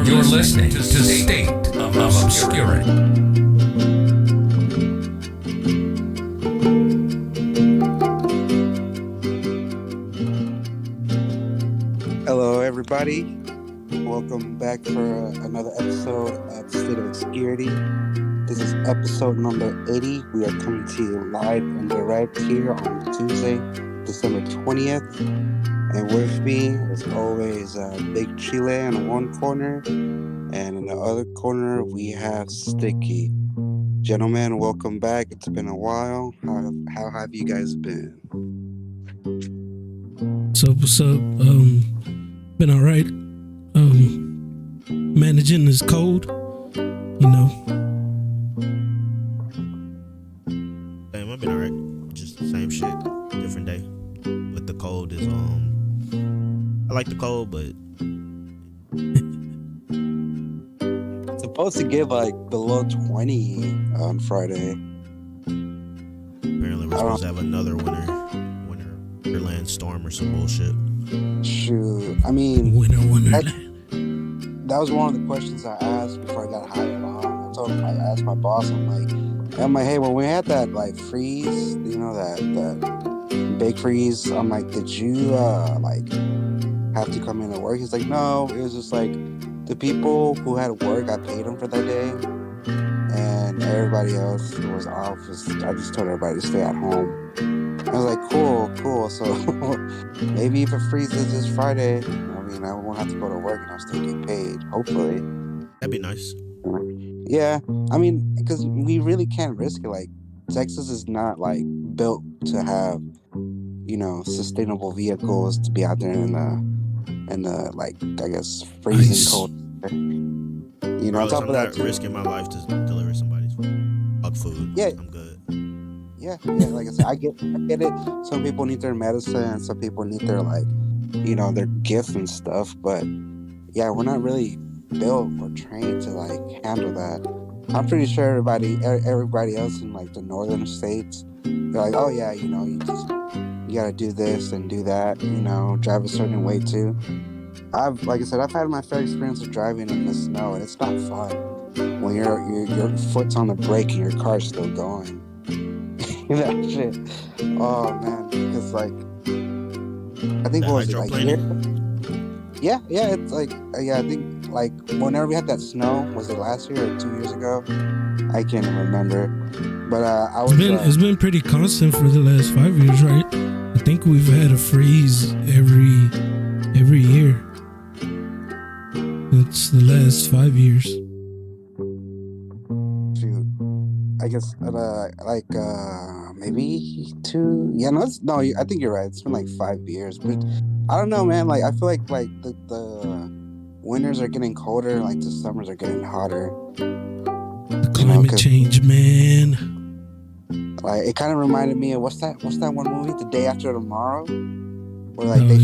You're listening to State of Obscurity. Hello, everybody. Welcome back for another episode of State of Obscurity. This is episode number 80. We are coming to you live and direct here on Tuesday, December 20th. And with me, as always, Big Chile in one corner, and in the other corner, we have Sticky. Gentlemen, welcome back. It's been a while. How have you guys been? What's up? Been all right. Managing this cold, you know. Damn, I've been all right. Just the same shit, different day. But the cold is I like the cold, but It's supposed to get like below 20 on Friday. apparently we're supposed to have another Winterland storm or some bullshit. Shoot, I mean, Wonderland. that was one of the questions I asked before I got hired on. I asked my boss, I'm like, hey, when we had that like freeze, you know, that big freeze, I'm like, did you like have to come in to work? He's like, no, it was just like the people who had work, I paid them for that day, and everybody else was off. I just told everybody to stay at home. I was like, cool. So maybe if it freezes this Friday, I mean, I won't have to go to work and I'll still get paid. Hopefully. That'd be nice. Yeah, I mean, because we really can't risk it. Like, Texas is not like built to have sustainable vehicles to be out there in the like I guess freezing Nice. cold. On Bro, top I'm of that, not too, risking my life to deliver somebody's food. Yeah. I'm good. yeah, like I said, I get it. Some people need their medicine, some people need their their gifts and stuff. But yeah, we're not really built or trained to like handle that. I'm pretty sure everybody else in like the northern states, they're like, oh yeah, you gotta do this and do that. Drive a certain way too. Like I said, I've had my fair experience of driving in the snow, and it's not fun when your foot's on the brake and your car's still going. That shit. Oh man, because like I think That what was it like? hydroplaning? Yeah, it's like I think like whenever we had that snow, was it last year or 2 years ago? I can't even remember. But I was. It's been pretty constant for the last 5 years, right? I think we've had a freeze every year. It's the last 5 years. Shoot, I guess maybe 2. Yeah, no, I think you're right. It's been like 5 years, but I don't know, man. Like I feel like the winters are getting colder, like the summers are getting hotter. The climate change, man. Like it kind of reminded me of what's that one movie, The Day After Tomorrow, where like they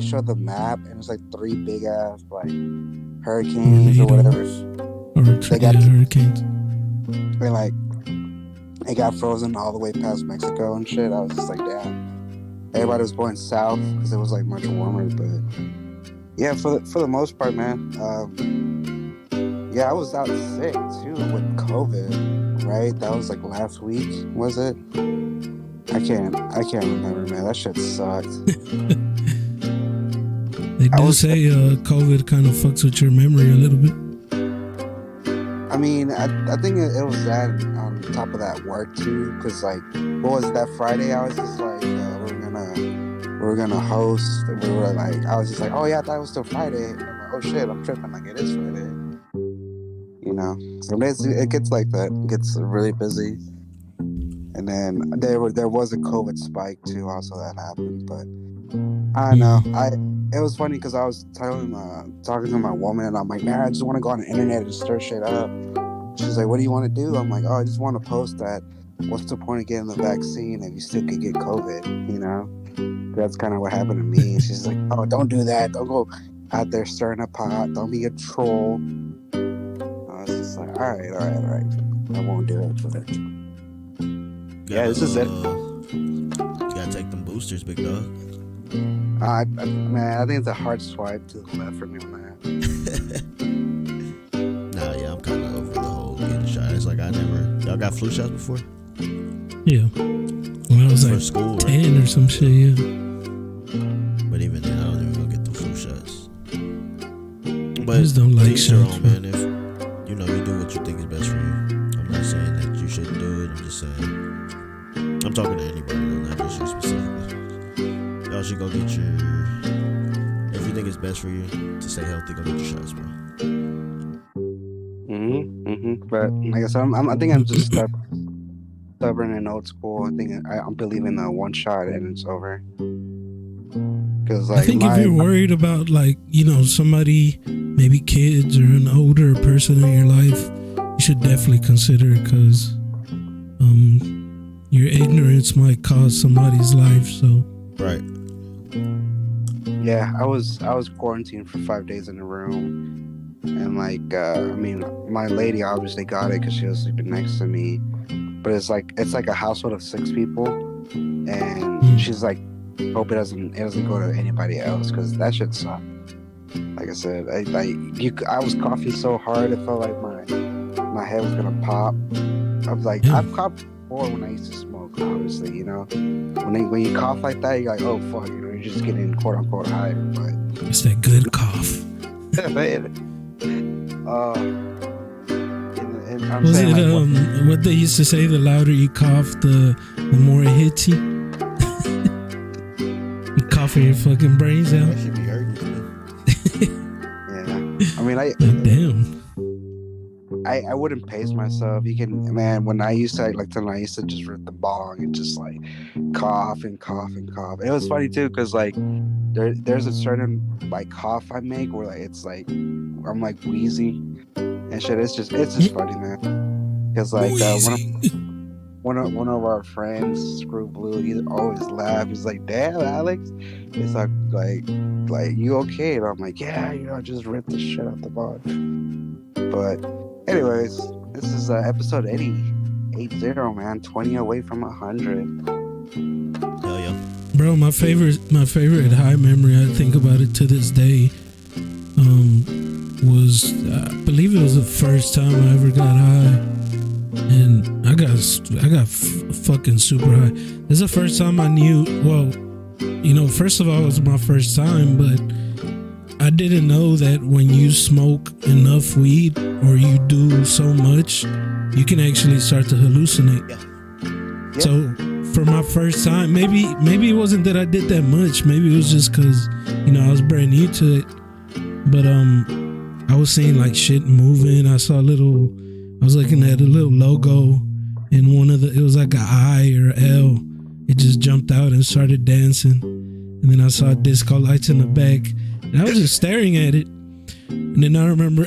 show the map and it's like 3 big ass like hurricanes or whatever. Hurricanes. They like it got frozen all the way past Mexico and shit. I was just like, damn. Everybody was going south because it was like much warmer, but yeah, for the most part, man. Yeah, I was out sick too with COVID, right? That was like last week, was it? I can't remember, man. That shit sucked. They do say COVID kind of fucks with your memory a little bit. I mean, I think it was that on top of that work too, because like, what was it, that Friday? I was just like, we're gonna host. And we were like, I was just like, oh yeah, I thought it was still Friday. And I'm like, oh shit, I'm tripping. Like it is Friday. So it gets like that. It gets really busy. And then there was a COVID spike too. Also that happened, but I don't know. It was funny because I was talking to my woman, and I'm like, man, I just want to go on the internet and stir shit up. She's like, what do you want to do? I'm like, oh, I just want to post that. What's the point of getting the vaccine if you still could get COVID? That's kind of what happened to me. She's like, oh, don't do that. Don't go out there stirring a pot. Don't be a troll. I was just like, all right. I won't do it. But yeah, this is it. You gotta take them boosters, big dog. Man, I think it's a hard swipe to the left for me on that. Nah, yeah, I'm kind of over the whole getting shot. It's like y'all got flu shots before? Yeah. When I was like school, 10 or some shit, yeah. But even then, I don't even go get the flu shots. But I just don't like shots, man. If you do what you think is best for you. I'm not saying that you shouldn't do it. I'm just saying, I'm talking to anybody, not just you specifically. Y'all should go get if you think it's best for you to stay healthy, go get your shots, bro. But like I said, I think I'm just stubborn and old school. I think I believe in the one shot and it's over. Because like, I think if you're worried about like somebody, maybe kids or an older person in your life, you should definitely consider it, because your ignorance might cost somebody's life. So right. Yeah, I was quarantined for 5 days in a room, and like I mean, my lady obviously got it because she was sleeping next to me, but it's like a household of 6 people, and she's like, hope it doesn't go to anybody else, because that shit sucked. Like I said, I was coughing so hard it felt like my head was gonna pop. I was like, I've coughed before when I used to smoke, obviously, when you cough like that, you're like, oh fuck, you're just getting quote unquote high, but it's that good cough. I'm Was saying, it what they used to say? The louder you cough, the more it hits you. You coughing your fucking brains out. That should be hurting too. Yeah, I mean, damn. I wouldn't pace myself. You can, man, when I used to like I used to just rip the bong and just like cough and cough and cough. It was funny too, cause like there's a certain like cough I make where like it's like I'm like wheezy and shit. It's just funny, man. Cause like Wheezy. one of our friends, Screw Blue, he always laugh. He's like, "Damn, Alex," it's like you okay? And I'm like, "Yeah, I just ripped the shit out the bong." But anyways, this is episode 80, man. 20 away from 100. Hell yeah. Bro, my favorite high memory, I think about it to this day, was I believe it was the first time I ever got high, and I got fucking super high. This is the first time I knew. Well, first of all, it was my first time, but I didn't know that when you smoke enough weed or you do so much, you can actually start to hallucinate. Yeah. Yep. So for my first time, maybe it wasn't that I did that much. Maybe it was just because I was brand new to it. But I was seeing like shit moving. I was looking at a little logo, and it was like an I or L. It just jumped out and started dancing. And then I saw disco lights in the back. And I was just staring at it. And then I remember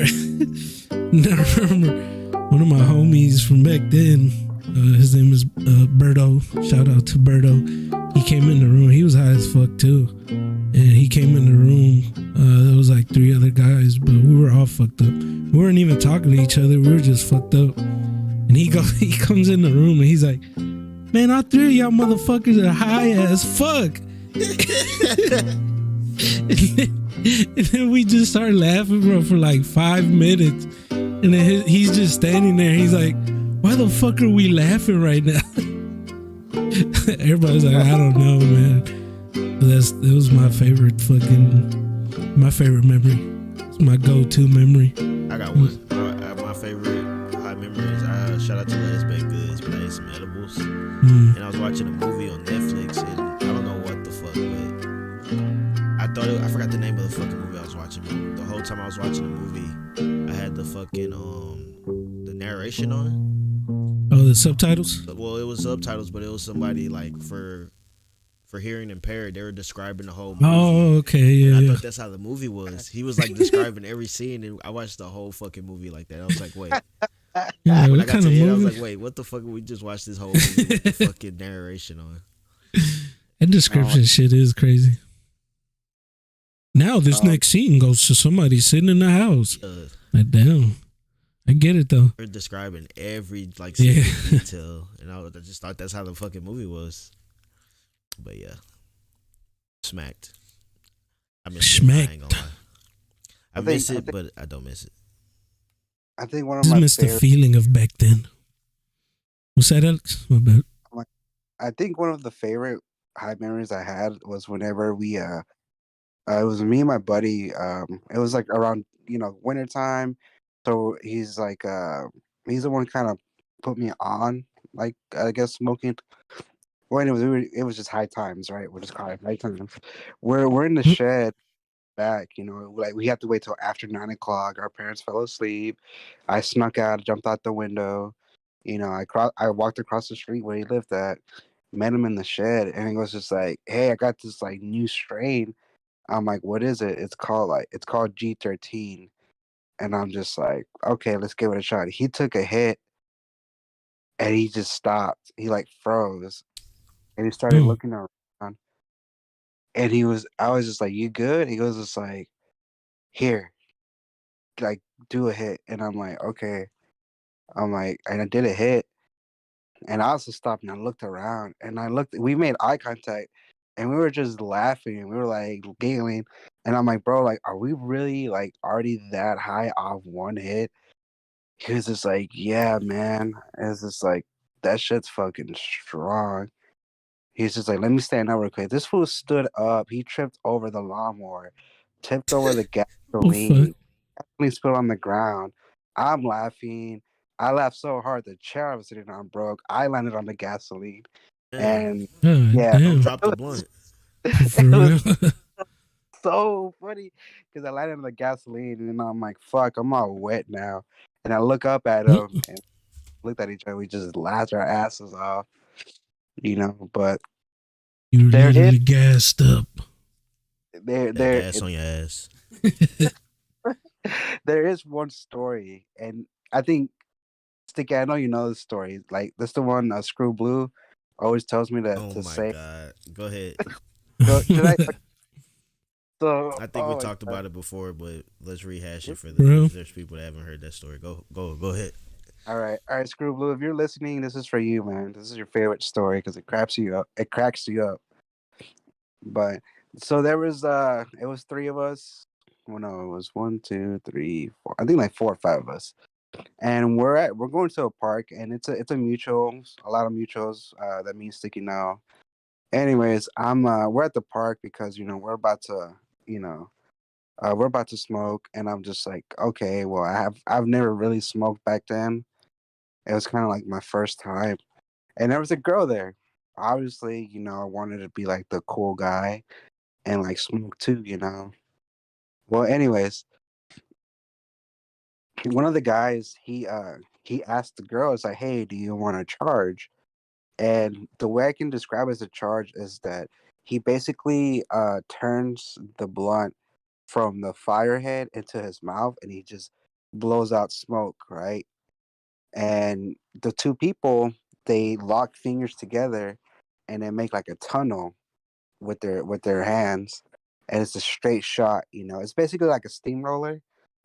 one of my homies from back then, his name is Berto. Shout out to Berto. He came in the room. He was high as fuck too. And he came in the room. There was like 3 other guys, but we were all fucked up. We weren't even talking to each other. We were just fucked up. And he comes in the room and he's like, "Man, all 3 of y'all motherfuckers are high as fuck." And then we just started laughing, bro, for like 5 minutes. And then he's just standing there. He's like, "Why the fuck are we laughing right now?" Everybody's like, "I don't know, man." It was my favorite memory. It's my go-to memory. I got one. My favorite high memory is shout out to Les Baked Goods, but I ate some edibles. And I was watching a movie on Netflix, and I don't know what the fuck, but I forgot the name of the fucking movie I was watching. But the whole time I was watching the movie, I had the fucking the narration on. Oh, the subtitles? Well, it was subtitles, but it was somebody like for hearing impaired. They were describing the whole movie. Oh, okay, yeah. I thought that's how the movie was. He was like describing every scene, and I watched the whole fucking movie like that. I was like, wait. Yeah, When I what got kind to of the end, I movie? was like, wait, what the fuck? We just watched this whole movie with the fucking narration on. That description shit is crazy. Now this next scene goes to somebody sitting in the house. Like, damn. I get it though. They're describing every like Yeah. detail, and I just thought that's how the fucking movie was. But yeah, smacked. I miss it. I ain't gonna lie. I miss it, but I don't miss it. I think one of Just my miss the favorite. feeling of back then. What's that, Alex? My bad. I think one of the favorite high memories I had was whenever we it was me and my buddy. It was like around winter time, so he's like he's the one kind of put me on, like, I guess, smoking. Well, it was just high times, right? We're just calling it high times. We're in the shed back, like we have to wait till after 9 o'clock. Our parents fell asleep. I snuck out, jumped out the window. I walked across the street where he lived at, met him in the shed, and he was just like, "Hey, I got this like new strain." I'm like, "What is it?" It's called G13, and I'm just like, "Okay, let's give it a shot." He took a hit, and he just stopped. He like froze, and he started looking around, and I was just like, "You good?" He goes, "Just like, here, like, do a hit," and I'm like, "Okay." I'm like, and I did a hit, and I also stopped and I looked around, and we made eye contact, and we were just laughing, and we were like giggling, and I'm like, "Bro, like, are we really like already that high off one hit?" He was just like, "Yeah, man." It's just like, that shit's fucking strong. He's just like, "Let me stand up real quick." This fool stood up. He tripped over the lawnmower, tipped over the Oh, fuck. gasoline, he spilled on the ground. I'm laughing. I laughed so hard the chair I was sitting on broke. I landed on the gasoline, Damn. and God yeah, damn. Drop the blunt. For it real. was so funny because I landed on the gasoline, and then I'm like, "Fuck, I'm all wet now." And I look up at him and looked at each other. We just laughed our asses off, you know. But You were there is literally gassed up. there That there gas on your ass. there is one story, and I think Sticky, I know you know this story. Like this, the one Screw Blue always tells me Oh to my say. god. Go ahead. Should I? So, I think we oh my talked God. about it before, but let's rehash it for Bro. if there's people that haven't heard that story. Go ahead. All right, Screw Blue. If you're listening, this is for you, man. This is your favorite story because it cracks you up. It cracks you up. But so there was it was three of us. Well, no, it was one, two, three, four. I think like 4 or 5 of us, and we're going to a park, and it's a mutual, a lot of mutuals. That means Sticky now. Anyways, I'm we're at the park because we're about to you know we're about to smoke, and I'm just like, okay, well, I've never really smoked back then. It was kind of like my first time, and there was a girl there. Obviously, I wanted to be like the cool guy and like smoke too. Well, anyways, one of the guys he asked the girl, it's like, hey, do you want to charge? And the way I can describe it as a charge is that he basically turns the blunt from the fire head into his mouth and he just blows out smoke, right? And the two people, they lock fingers together and they make like a tunnel with their hands, and it's a straight shot. It's basically like a steamroller.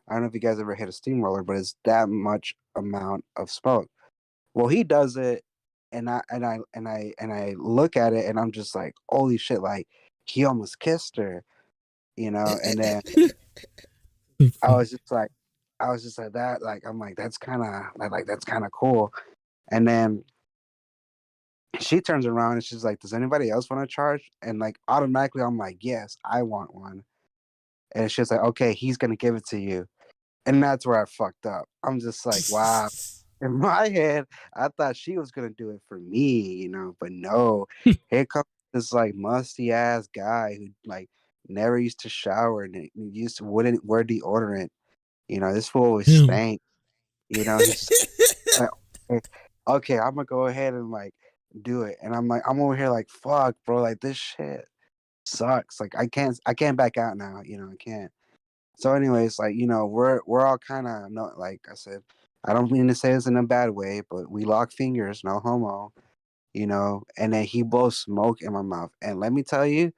I don't know if you guys ever hit a steamroller, but it's that much amount of smoke. Well, he does it, and I look at it, and I'm just like, holy shit! Like he almost kissed her, And then The I fuck? was just like, that. Like I'm like, that's kind of cool. And then she turns around and she's like, does anybody else want to charge? And like automatically, I'm like, yes, I want one. And she's like, okay, he's gonna give it to you. And that's where I fucked up. I'm just like, wow. In my head, I thought she was gonna do it for me, but no. Here comes this like musty ass guy who like never used to shower and he used to wouldn't wear deodorant. This fool always Him. stank. He's like, okay, okay, I'm gonna go ahead and like do it. And I'm like, I'm over here like, fuck, bro, like this shit sucks. Like I can't back out now. I can't. So, anyways, like we're all kind of no, like I said, I don't mean to say this in a bad way, but we lock fingers, no homo, And then he blows smoke in my mouth, and let me tell you,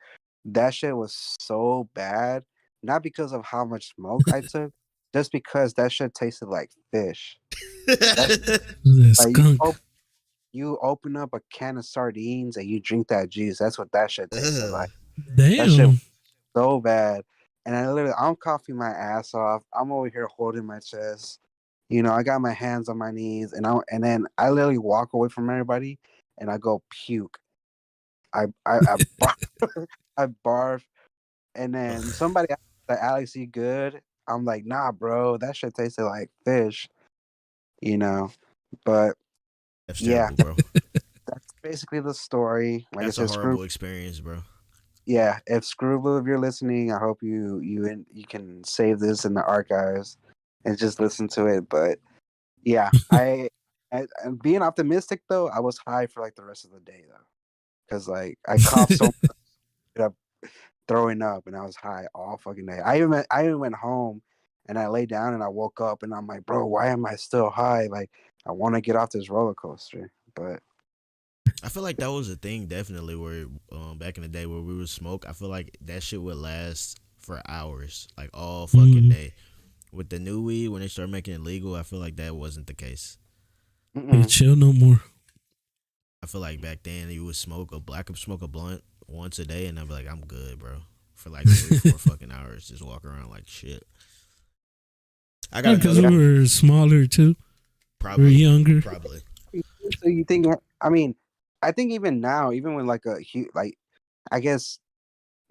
that shit was so bad, not because of how much smoke I took, just because that shit tasted like fish. That shit, That like skunk. you open up a can of sardines and you drink that juice. That's what that shit tasted Ugh. like. That shit Damn. so bad. And I'm coughing my ass off. I'm over here holding my chest. I got my hands on my knees, and then I literally walk away from everybody, and I go puke. I barf, I barf, and then somebody asked like, Alex, you good? I'm like, nah, bro, that shit tasted like fish, you know. But That's yeah, terrible, bro. that's basically the story. Like I That's a said, screw. horrible experience, bro. Yeah, if Screwblue, if you're listening, I hope you can save this in the archives and just listen to it. But yeah, and being optimistic though, I was high for like the rest of the day though, because like I coughed so much, ended up throwing up, and I was high all fucking day. I even went home and I lay down and I woke up and I'm like, bro, why am I still high? Like I want to get off this roller coaster, but I feel like that was a thing definitely where back in the day where we would smoke. I feel like that shit would last for hours, like all fucking Mhm. day. With the new weed, when they started making it legal, I feel like that wasn't the case. Can't mm-mm. chill no more. I feel like back then you would I could smoke a blunt once a day and I'd be like, I'm good, bro. For like 3, 4 fucking hours, just walk around like shit. I got Because another we Yeah. one. were smaller too. We were Probably, younger. probably. So you think? I mean, I think even now, even when like like, I guess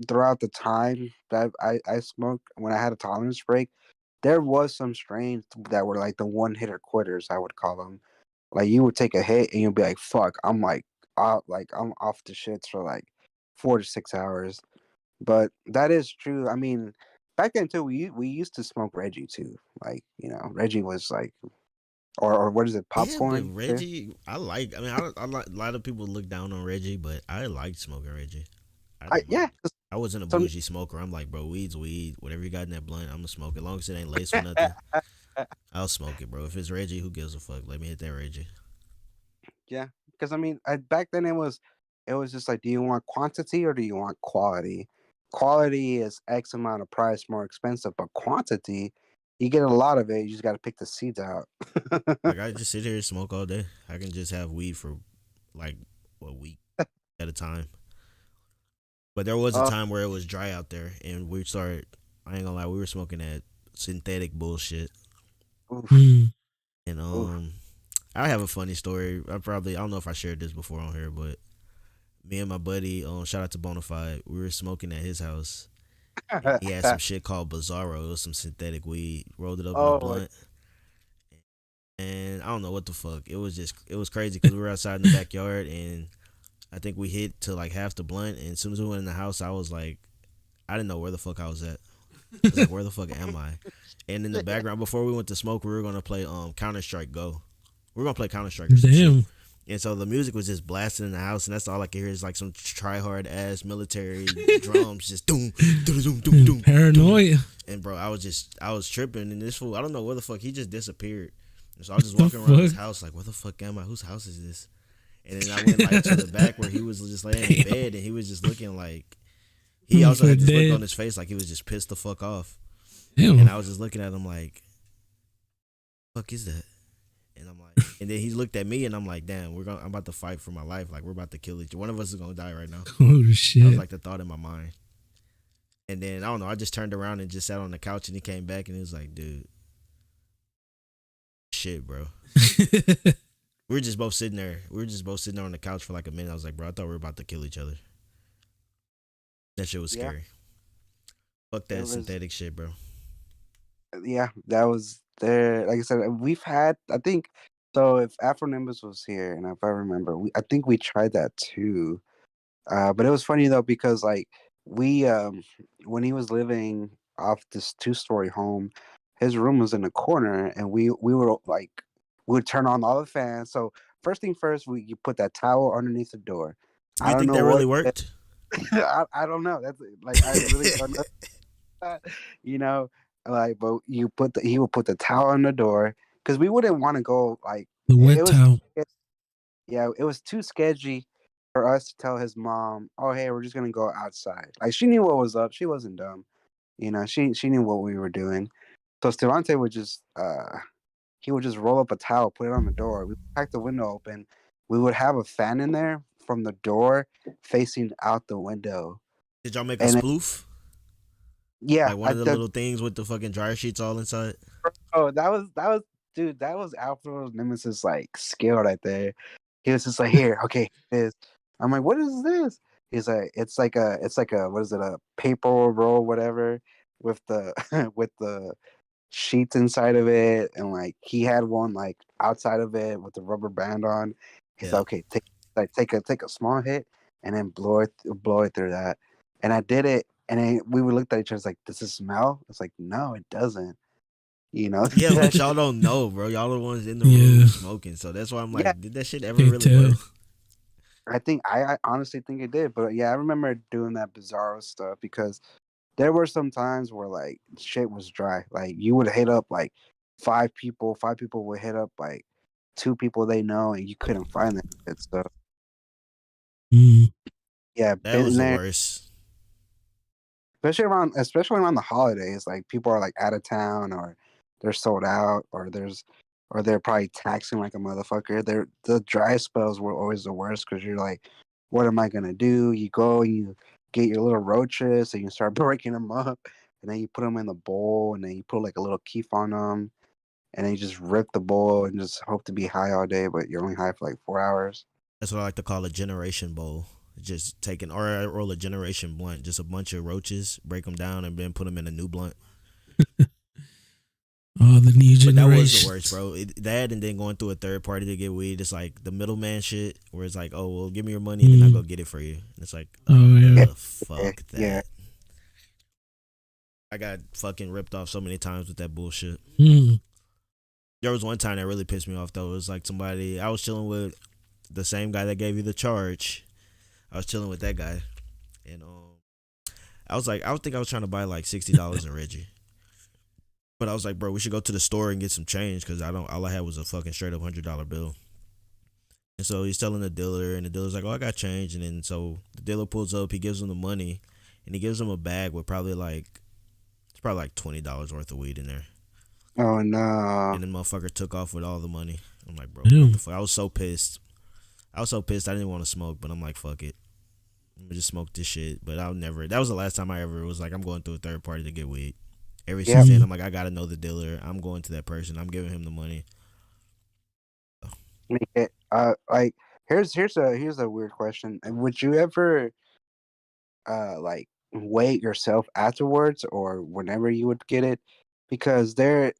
throughout the time that I smoked, when I had a tolerance break, there was some strains that were like the one hitter quitters, I would call them. Like you would take a hit and you'd be like, "Fuck, I'm like out, like I'm off the shits for like 4 to 6 hours." But that is true. I mean, back then too, we used to smoke Reggie too. Like Reggie was like or what is it, Yeah, but popcorn too? Reggie, I like. I mean, I like a lot of people look down on Reggie, but I liked smoking Reggie. I I didn't yeah. mind. I wasn't a So, bougie smoker. I'm like, bro, weed's weed. Whatever you got in that blunt, I'm gonna smoke it. As long as it ain't laced with nothing, I'll smoke it, bro. If it's Reggie, who gives a fuck? Let me hit that Reggie. yeah, because I mean, back then it was just like, do you want quantity or do you want quality? Quality is X amount of price more expensive, but quantity, you get a lot of it. You just got to pick the seeds out. Like I just sit here and smoke all day. I can just have weed for like a week at a time. But there was a Oh, time where it was dry out there, and we started. I ain't gonna lie, we were smoking that synthetic bullshit. oof, Mm. And oof. I have a funny story. I don't know if I shared this before on here, but me and my buddy, shout out to Bonafide, we were smoking at his house. And he had some shit called Bizarro. It was some synthetic weed. Rolled it up in a Oh, blunt, and I don't know what the fuck. It was crazy because we were outside in the backyard, and I think we hit to like half the blunt. And as soon as we went in the house, I was like, I didn't know where the fuck I was at. I was like, where the fuck am I? And in the background, before we went to smoke, we were gonna play Counter Strike Go. We were gonna play Counter Strike or some shit. Damn. And so the music was just blasting in the house, and that's all I could hear is like some try hard ass military drums, just doom, doom, doom, doom, doom. Paranoia. And bro, I was tripping, and this fool, I don't know where the fuck he just disappeared. And so I was just The walking around his fuck? house like, where the fuck am I? Whose house is this? And then I went like to the back where he was just laying in Damn. bed, and he was just looking like he also For had this look dead. on his face like he was just pissed the fuck off. Damn. And I was just looking at him like, fuck is that? And I'm like, and then he looked at me, and I'm like, damn, I'm about to fight for my life. Like we're about to kill each. One of us is gonna die right now. Oh That was shit. like the thought in my mind. And then I don't know. I just turned around and just sat on the couch, and he came back, and he was like, dude, shit, bro. We were just both sitting there. We were just both sitting there on the couch for like a minute. I was like, bro, I thought we were about to kill each other. That shit was yeah. scary. Fuck It that was synthetic shit, bro. yeah, that was there. Like I said, we've had. I think so. If Afro Nimbus was here, and if I remember, I think we tried that too. But it was funny though because like we when he was living off this 2-story home, his room was in the corner, and we were like we would turn on all the fans. So first thing first, we you put that towel underneath the door. I You don't think know that really what. worked? I don't know. That's like I really don't know that. You know, like but he would put the towel on the door because we wouldn't want to go like The it wet was towel. yeah, it was too sketchy for us to tell his mom, "Oh, hey, we're just gonna go outside." Like she knew what was up. She wasn't dumb. You know, she knew what we were doing. So Stelante would just he would just roll up a towel, put it on the door. We crack the window open. We would have a fan in there from the door facing out the window. Did y'all make a And it, sploof? yeah, Like one I of the the little things with the fucking dryer sheets all inside? oh that was dude, that was Alfredo's nemesis like skill right there. He was just like, here, okay, this. I'm like, what is this? He's like, it's like a what is it, a paper roll, whatever, with the with the sheets inside of it, and like he had one like outside of it with the rubber band on. He's Yeah. like, okay, take a small hit and then blow it through that. And I did it, and then we would look at each other like, does it smell? It's like, no, it doesn't. You know, Yeah, but y'all don't know, bro. Y'all the ones in the room Yeah. smoking. So that's why I'm yeah, like, did that shit ever Can't really tell. work? I honestly think it did, but yeah, I remember doing that bizarro stuff because there were some times where like shit was dry. Like you would hit up like 5 people, 5 people would hit up like 2 people they know, and you couldn't find that shit. So Mm. yeah, That been was the there, worst. especially around the holidays. Like people are like out of town, or they're sold out, or they're probably taxing like a motherfucker. The dry spells were always the worst because you're like, what am I gonna do? You go and you get your little roaches and you start breaking them up, and then you put them in the bowl, and then you put like a little keef on them, and then you just rip the bowl and just hope to be high all day, but you're only high for like 4 hours. That's what I like to call a generation bowl. Just taking, or I roll a generation blunt, just a bunch of roaches, break them down, and then put them in a new blunt. Oh, the new But that was generation. the worst, bro. That and then going through a third party to get weed. It's like the middleman shit, where it's like, oh, well, give me your money and then I'll go get it for you. And it's like, Oh yeah. fuck that. Yeah. I got fucking ripped off so many times with that bullshit. Mm. There was one time that really pissed me off though. It was like somebody I was chilling with, the same guy that gave you the charge. I was chilling with that guy, and I was like, I would think I was trying to buy like $60 in Reggie. But I was like, bro, we should go to the store and get some change because I don't. All I had was a fucking straight up $100 bill. And so he's telling the dealer, and the dealer's like, "Oh, I got change." And then so the dealer pulls up, he gives him the money, and he gives him a bag with probably like it's probably like $20 worth of weed in there. Oh no. And then motherfucker took off with all the money. I'm like, bro, Damn. what the fuck? I was so pissed. I didn't want to smoke, but I'm like, fuck it. I'm gonna just smoke this shit. But I'll never. That was the last time I ever was like, I'm going through a third party to get weed. Ever Yeah. since then, I'm like, I gotta know the dealer. I'm going to that person. I'm giving him the money. Like here's a weird question. Would you ever like wait yourself afterwards or whenever you would get it? Because that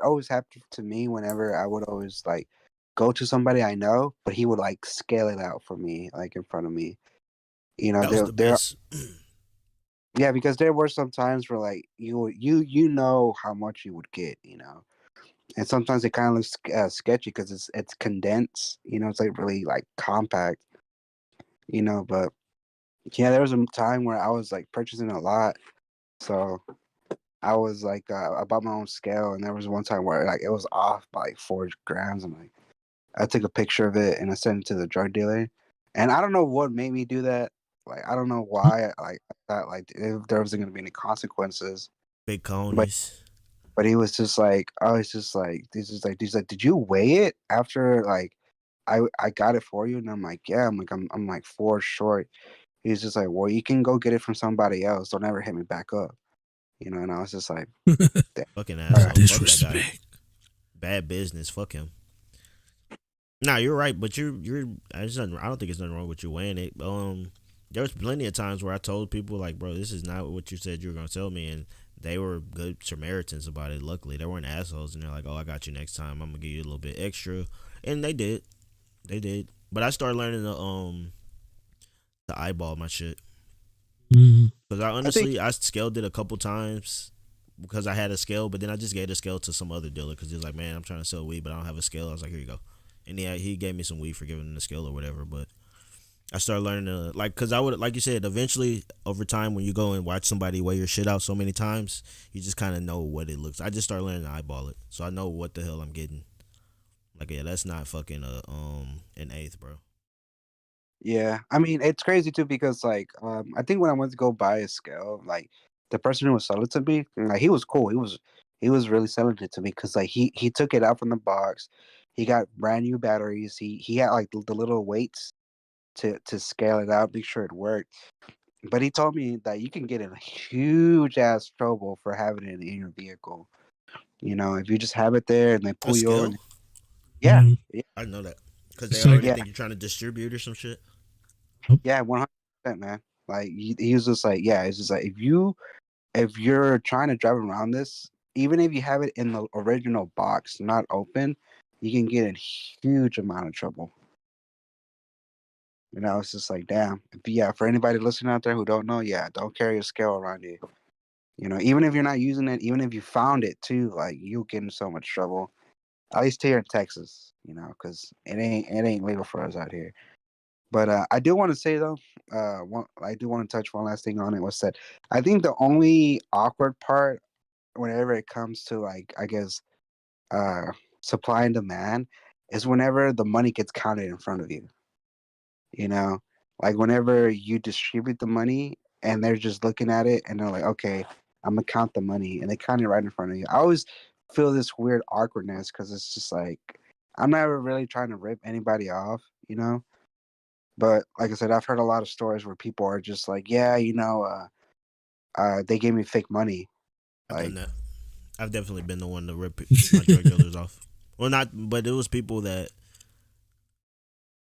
always happened to me whenever I would always like go to somebody I know, but he would like scale it out for me, like in front of me. You know, That was the there best. yeah, because there were some times where like you know how much you would get, you know, and sometimes it kind of looks sketchy because it's condensed, you know, it's like really like compact, you know, but yeah, there was a time where I was like purchasing a lot, so I was like I bought my own scale, and there was one time where like it was off by like 4 grams, and like I took a picture of it and I sent it to the drug dealer, and I don't know what made me do that. Like I don't know why. Like I thought like if there wasn't gonna be any consequences, Big but conies. he was just like, oh, it's just like he's like, did you weigh it after like I got it for you? And I'm like, yeah. I'm like 4 short. He's just like, well, you can go get it from somebody else. Don't ever hit me back up, you know. And I was just like, damn. Fucking All right. asshole. Fuck that guy. Disrespect. Bad business. Fuck him. Nah, you're right, but you're. I don't think it's nothing wrong with you weighing it. There was plenty of times where I told people like, bro, this is not what you said you were gonna tell me, and they were good Samaritans about it. Luckily, they weren't assholes, and they're like, oh, I got you next time. I'm gonna give you a little bit extra, and they did. They did. But I started learning to eyeball my shit. Mhm. Because I scaled it a couple times because I had a scale, but then I just gave the scale to some other dealer because he was like, man, I'm trying to sell weed, but I don't have a scale. I was like, here you go. And he gave me some weed for giving him the scale or whatever. But I started learning to, like, because I would, like you said, eventually over time when you go and watch somebody weigh your shit out so many times, you just kind of know what it looks. I just started learning to eyeball it. So I know what the hell I'm getting. Like, yeah, that's not fucking an eighth, bro. Yeah, I mean it's crazy too because like I think when I went to go buy a scale, like the person who was selling it to me, like he was cool. He was really selling it to me because like he took it out from the box. He got brand new batteries. He had like the little weights to scale it out, make sure it worked. But he told me that you can get in huge ass trouble for having it in your vehicle. You know, if you just have it there and they A pull you over. scale? And, yeah, Mhm. yeah, I know that. Because they It's like, already yeah, think you're trying to distribute or some shit. yeah, 100%, man. Like he was just like, yeah, it's just like if you're trying to drive around this, even if you have it in the original box, not open, you can get in huge amount of trouble. You know, it's just like, damn. Yeah, for anybody listening out there who don't know, yeah, don't carry a scale around you. You know, even if you're not using it, even if you found it too, like you'll get in so much trouble. At least here in Texas, you know, because it ain't legal for us out here. But I do want to say though, I do want to touch one last thing on it. Was that I think the only awkward part, whenever it comes to like I guess uh, supply and demand, is whenever the money gets counted in front of you. You know, like whenever you distribute the money and they're just looking at it and they're like, okay, I'm gonna count the money, and they count it right in front of you. I always feel this weird awkwardness because it's just like I'm never really trying to rip anybody off, you know. But like I said, I've heard a lot of stories where people are just like, yeah, you know, they gave me fake money. I've done Like, that. I've definitely been the one to rip my drug dealers off. Well, not, but it was people that,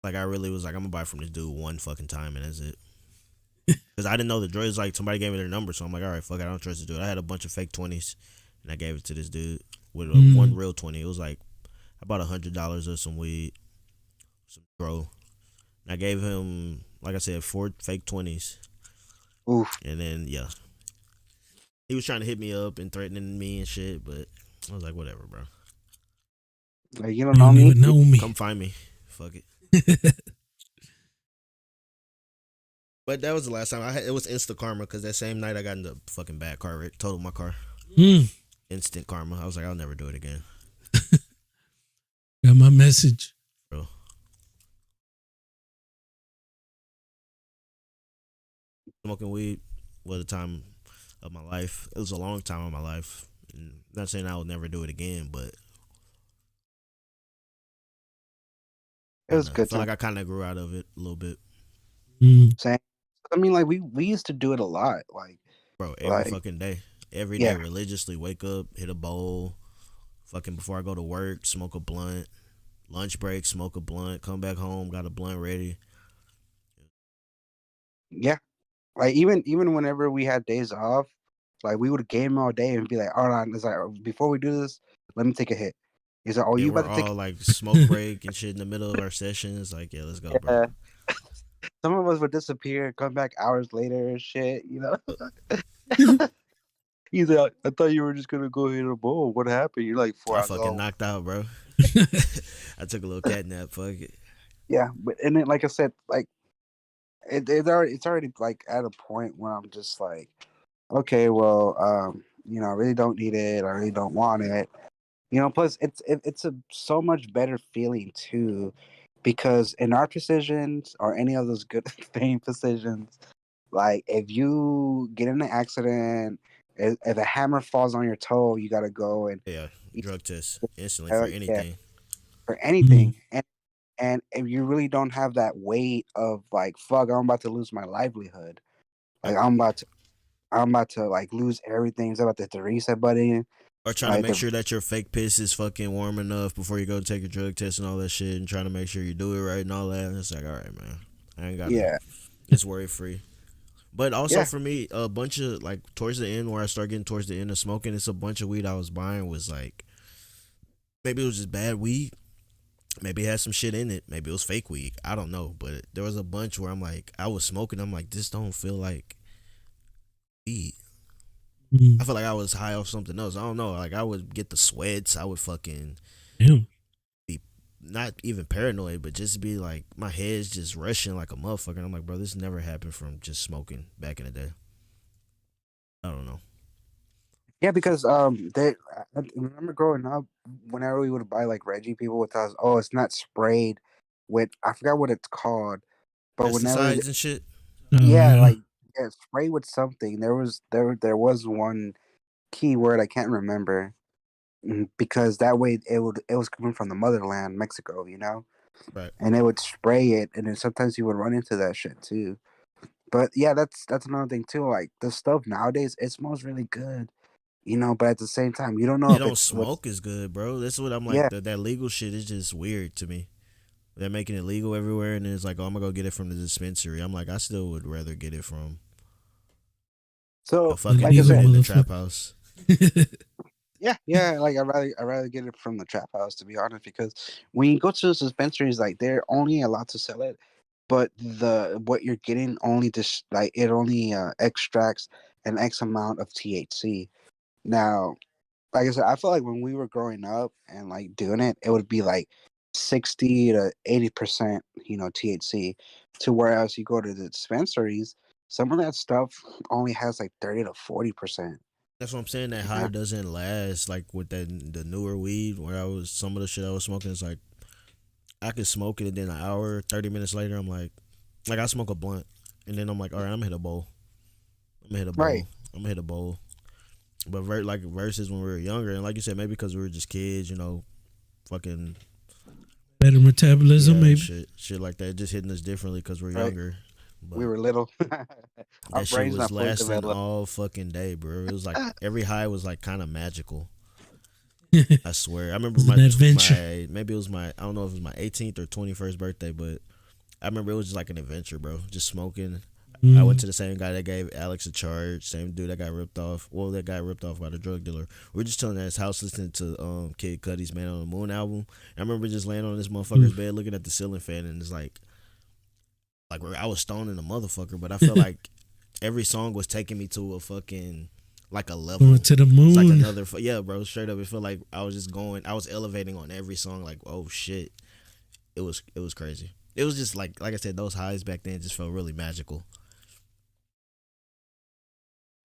like, I really was like, I'm gonna buy from this dude one fucking time and that's it. Because I didn't know the drugs, like, somebody gave me their number, so I'm like, all right, fuck it, I don't trust this dude. I had a bunch of fake 20s and I gave it to this dude with one real 20. It was like, I bought $100 of some weed, some dro. And I gave him, like I said, 4 fake 20s. oof. And then, yeah. He was trying to hit me up and threatening me and shit, but I was like, whatever, bro. Like you You don't know don't me. even know me. Come find me. Fuck it. But that was the last time it was instant karma because that same night I got in the fucking bad car wreck, totaled my car. Mm, Instant karma. I was like, I'll never do it again, got my message. bro. Smoking weed was a time of my life. It was a long time of my life. And not saying I will never do it again, but It was a I good feel time. like I kind of grew out of it a little bit, Mm, Saying, I mean, like we used to do it a lot. bro. Every Like fucking day, every day, yeah, religiously. Wake up, hit a bowl, fucking before I go to work, smoke a blunt. Lunch break, smoke a blunt. Come back home, got a blunt ready. yeah. Like even whenever we had days off, like we would game all day and be like, all right, it's like before we do this, let me take a hit. He's like, oh, you And about we're to take? all like smoke break and shit in the middle of our sessions. Like, yeah, let's go, bro. Yeah. Some of us would disappear, come back hours later, and shit. He's like, I thought you were just gonna go hit a bowl. What happened? You're like I 4 hours fucking old. knocked out, bro. I took a little cat nap. Fuck it. Yeah, but and then like I said, like it's already like at a point where I'm just like, okay, well, I really don't need it. I really don't want it. Plus it's a so much better feeling too, because in our positions or any of those good paying positions, like if you get in an accident, if a hammer falls on your toe, you gotta go and Yeah, you- drug test instantly for yeah, anything. for mm, anything. And if you really don't have that weight of like, fuck, I'm about to lose my livelihood. Like I'm about to like lose everything. It's about to hit the reset button. Or trying to Like make the sure that your fake piss is fucking warm enough before you go take your drug test and all that shit, and trying to make sure you do it right and all that. And it's like, all right, man, I ain't gotta. yeah, It's worry free. But also yeah. for me, a bunch of like towards the end, where I start getting towards the end of smoking, it's a bunch of weed I was buying was like maybe it was just bad weed, maybe it had some shit in it, maybe it was fake weed. I don't know, but there was a bunch where I'm like, I was smoking, I'm like, this don't feel like weed. I mm. feel like I was high off something else. I don't know. Like I would get the sweats. I would fucking Damn. be not even paranoid, but just be like my head's just rushing like a motherfucker. And I'm like, bro, this never happened from just smoking back in the day. I don't know. Yeah, because I remember growing up, whenever we would buy like Reggie, people would tell us, "Oh, it's not sprayed with I forgot what it's called." But whenever, Pesticides and shit. Oh yeah, yeah. like spray with something. There was one key word I can't remember, because that way it was coming from the motherland, Mexico, Right. and they would spray it, and then sometimes you would run into that shit too. But yeah, that's another thing too. Like the stuff nowadays, it smells really good, but at the same time, you don't know It if don't it's what's smoke as good, bro. That's what I'm like. yeah. That legal shit is just weird to me. They're making it legal everywhere, and it's like, oh, I'm gonna go get it from the dispensary. I'm like, I still would rather get it from a So The fucking like I legal dude said, in the trap motherfucker. house. yeah, like I rather get it from the trap house, to be honest, because when you go to the dispensaries, like they're only allowed to sell it, but the what you're getting only just like it only extracts an X amount of THC. Now, like I said, I feel like when we were growing up and like doing it, it would be like 60 to 80%, THC. To whereas you go to the dispensaries, some of that stuff only has like 30 to 40%. That's what I'm saying. That You high know? doesn't last. Like with the newer weed, where I was some of the shit I was smoking is like I could smoke it, and then an hour, 30 minutes later, I'm like I smoke a blunt, and then I'm like, all right, I'm gonna hit a bowl. I'm gonna hit a Right. bowl. I'm gonna hit a bowl. But like versus when we were younger, and like you said, maybe because we were just kids, fucking Better metabolism, yeah, maybe. shit like that, just hitting us differently because we're Right. younger. We But were little. Our that shit brain's was not fully lasting developed. all fucking day, bro. It was like every high was like kind of magical. It's I swear. I remember an adventure. my maybe it was my I don't know if it was my 18th or 21st birthday, but I remember it was just like an adventure, bro. Just smoking. I went Mm. to the same guy that gave Alex a charge, same dude that got ripped off. Well, that got ripped off by the drug dealer. We are just chilling at his house listening to Kid Cudi's Man on the Moon album. I remember just laying on this motherfucker's Oof. bed looking at the ceiling fan, and it's like I was stoning a motherfucker, but I felt like every song was taking me to a fucking like a level. Going to the It's like moon. another, yeah, bro. Straight up, it felt like I was elevating on every song. Like, oh shit, it was crazy. It was just like I said, those highs back then just felt really magical.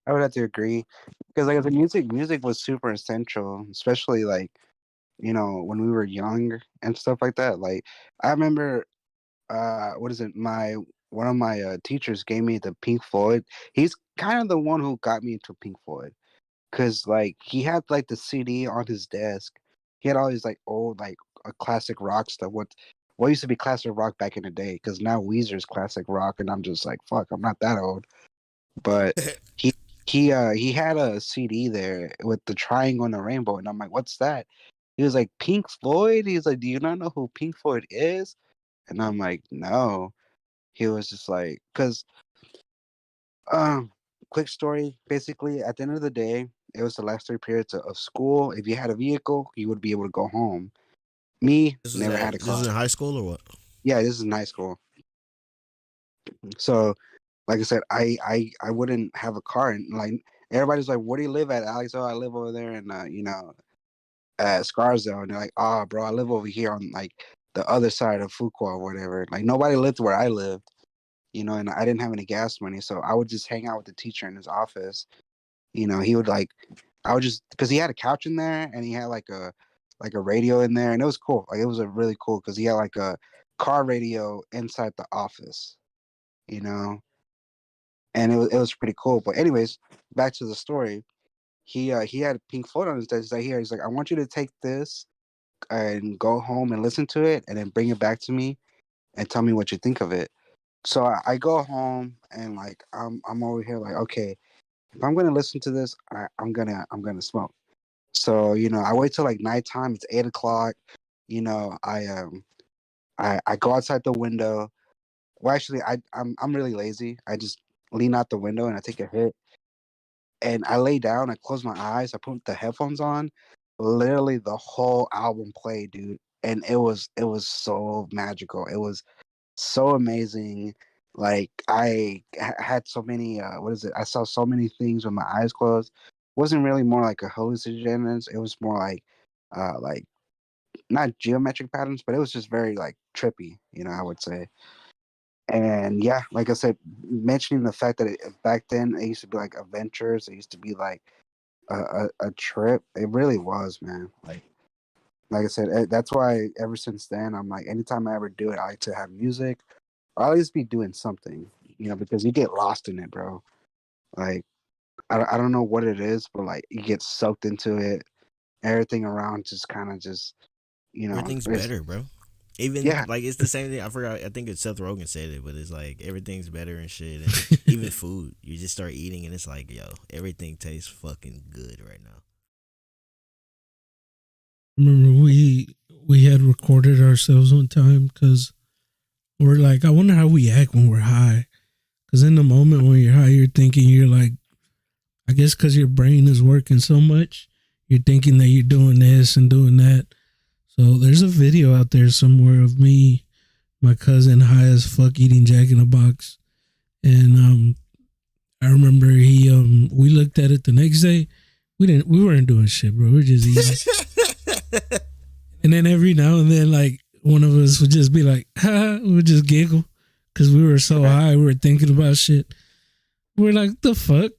I would have to agree because like the music was super essential, especially like when we were young and stuff like that. Like I remember, what is it? My one of my teachers gave me the Pink Floyd. He's kind of the one who got me into Pink Floyd because like he had like the CD on his desk. He had all these like old like classic rock stuff. What used to be classic rock back in the day? Because now Weezer's classic rock, and I'm just like, fuck, I'm not that old. But he he had a CD there with the triangle and the rainbow, and I'm like, what's that? He was like, Pink Floyd. He's like, do you not know who Pink Floyd is? And I'm like, no. He was just like, because um, quick story. Basically, at the end of the day, it was the last 3 periods of school. If you had a vehicle, you would be able to go home. Me, never had a This was car. in high school or what? Yeah, this is in high school. So, like I said, I wouldn't have a car, and like everybody's like, "Where do you live at, Alex?" Oh, I live over there in at Scarsdale, and they're like, "Oh, bro, I live over here on like the other side of Fuqua or whatever." Like nobody lived where I lived, and I didn't have any gas money, so I would just hang out with the teacher in his office. He would like, I would just because he had a couch in there and he had like a radio in there, and it was cool. Like it was a really cool because he had like a car radio inside the office, you know, and it was pretty cool. But anyways, back to the story. He had Pink Floyd on his desk. He's like, I want you to take this and go home and listen to it, and then bring it back to me and tell me what you think of it. So I go home and like I'm over here like, okay, if I'm gonna listen to this, I'm gonna smoke. So I wait till like nighttime. It's 8 o'clock. I go outside the window. Well, actually, I'm really lazy. I just lean out the window and I take a hit, and I lay down. I close my eyes. I put the headphones on. Literally, the whole album played, dude, and it was so magical. It was so amazing. Like had so many. What is it? I saw so many things with my eyes closed. It wasn't really more like a hallucinations. It was more like not geometric patterns, but it was just very like trippy. I would say. And yeah, like I said, mentioning the fact that back then it used to be like adventures, it used to be like a trip. It really was, man. Like I said, that's why ever since then I'm like, anytime I ever do it, I like to have music. Or at least be doing something, because you get lost in it, bro. Like I don't know what it is, but like you get soaked into it. Everything around just kind of just Everything's it's, better, bro. Even yeah. like it's the same thing. I forgot. I think it's Seth Rogen said it, but it's like everything's better and shit. And even food, you just start eating and it's like, yo, everything tastes fucking good right now. Remember we had recorded ourselves one time because we're like, I wonder how we act when we're high. Because in the moment when you're high, you're thinking you're like, I guess because your brain is working so much, you're thinking that you're doing this and doing that. So there's a video out there somewhere of me, my cousin, high as fuck, eating Jack in a Box, and I remember we looked at it the next day. We weren't doing shit, bro. We were just eating. And then every now and then, like one of us would just be like, ha, we would just giggle because we were so high. We were thinking about shit. We're like, the fuck.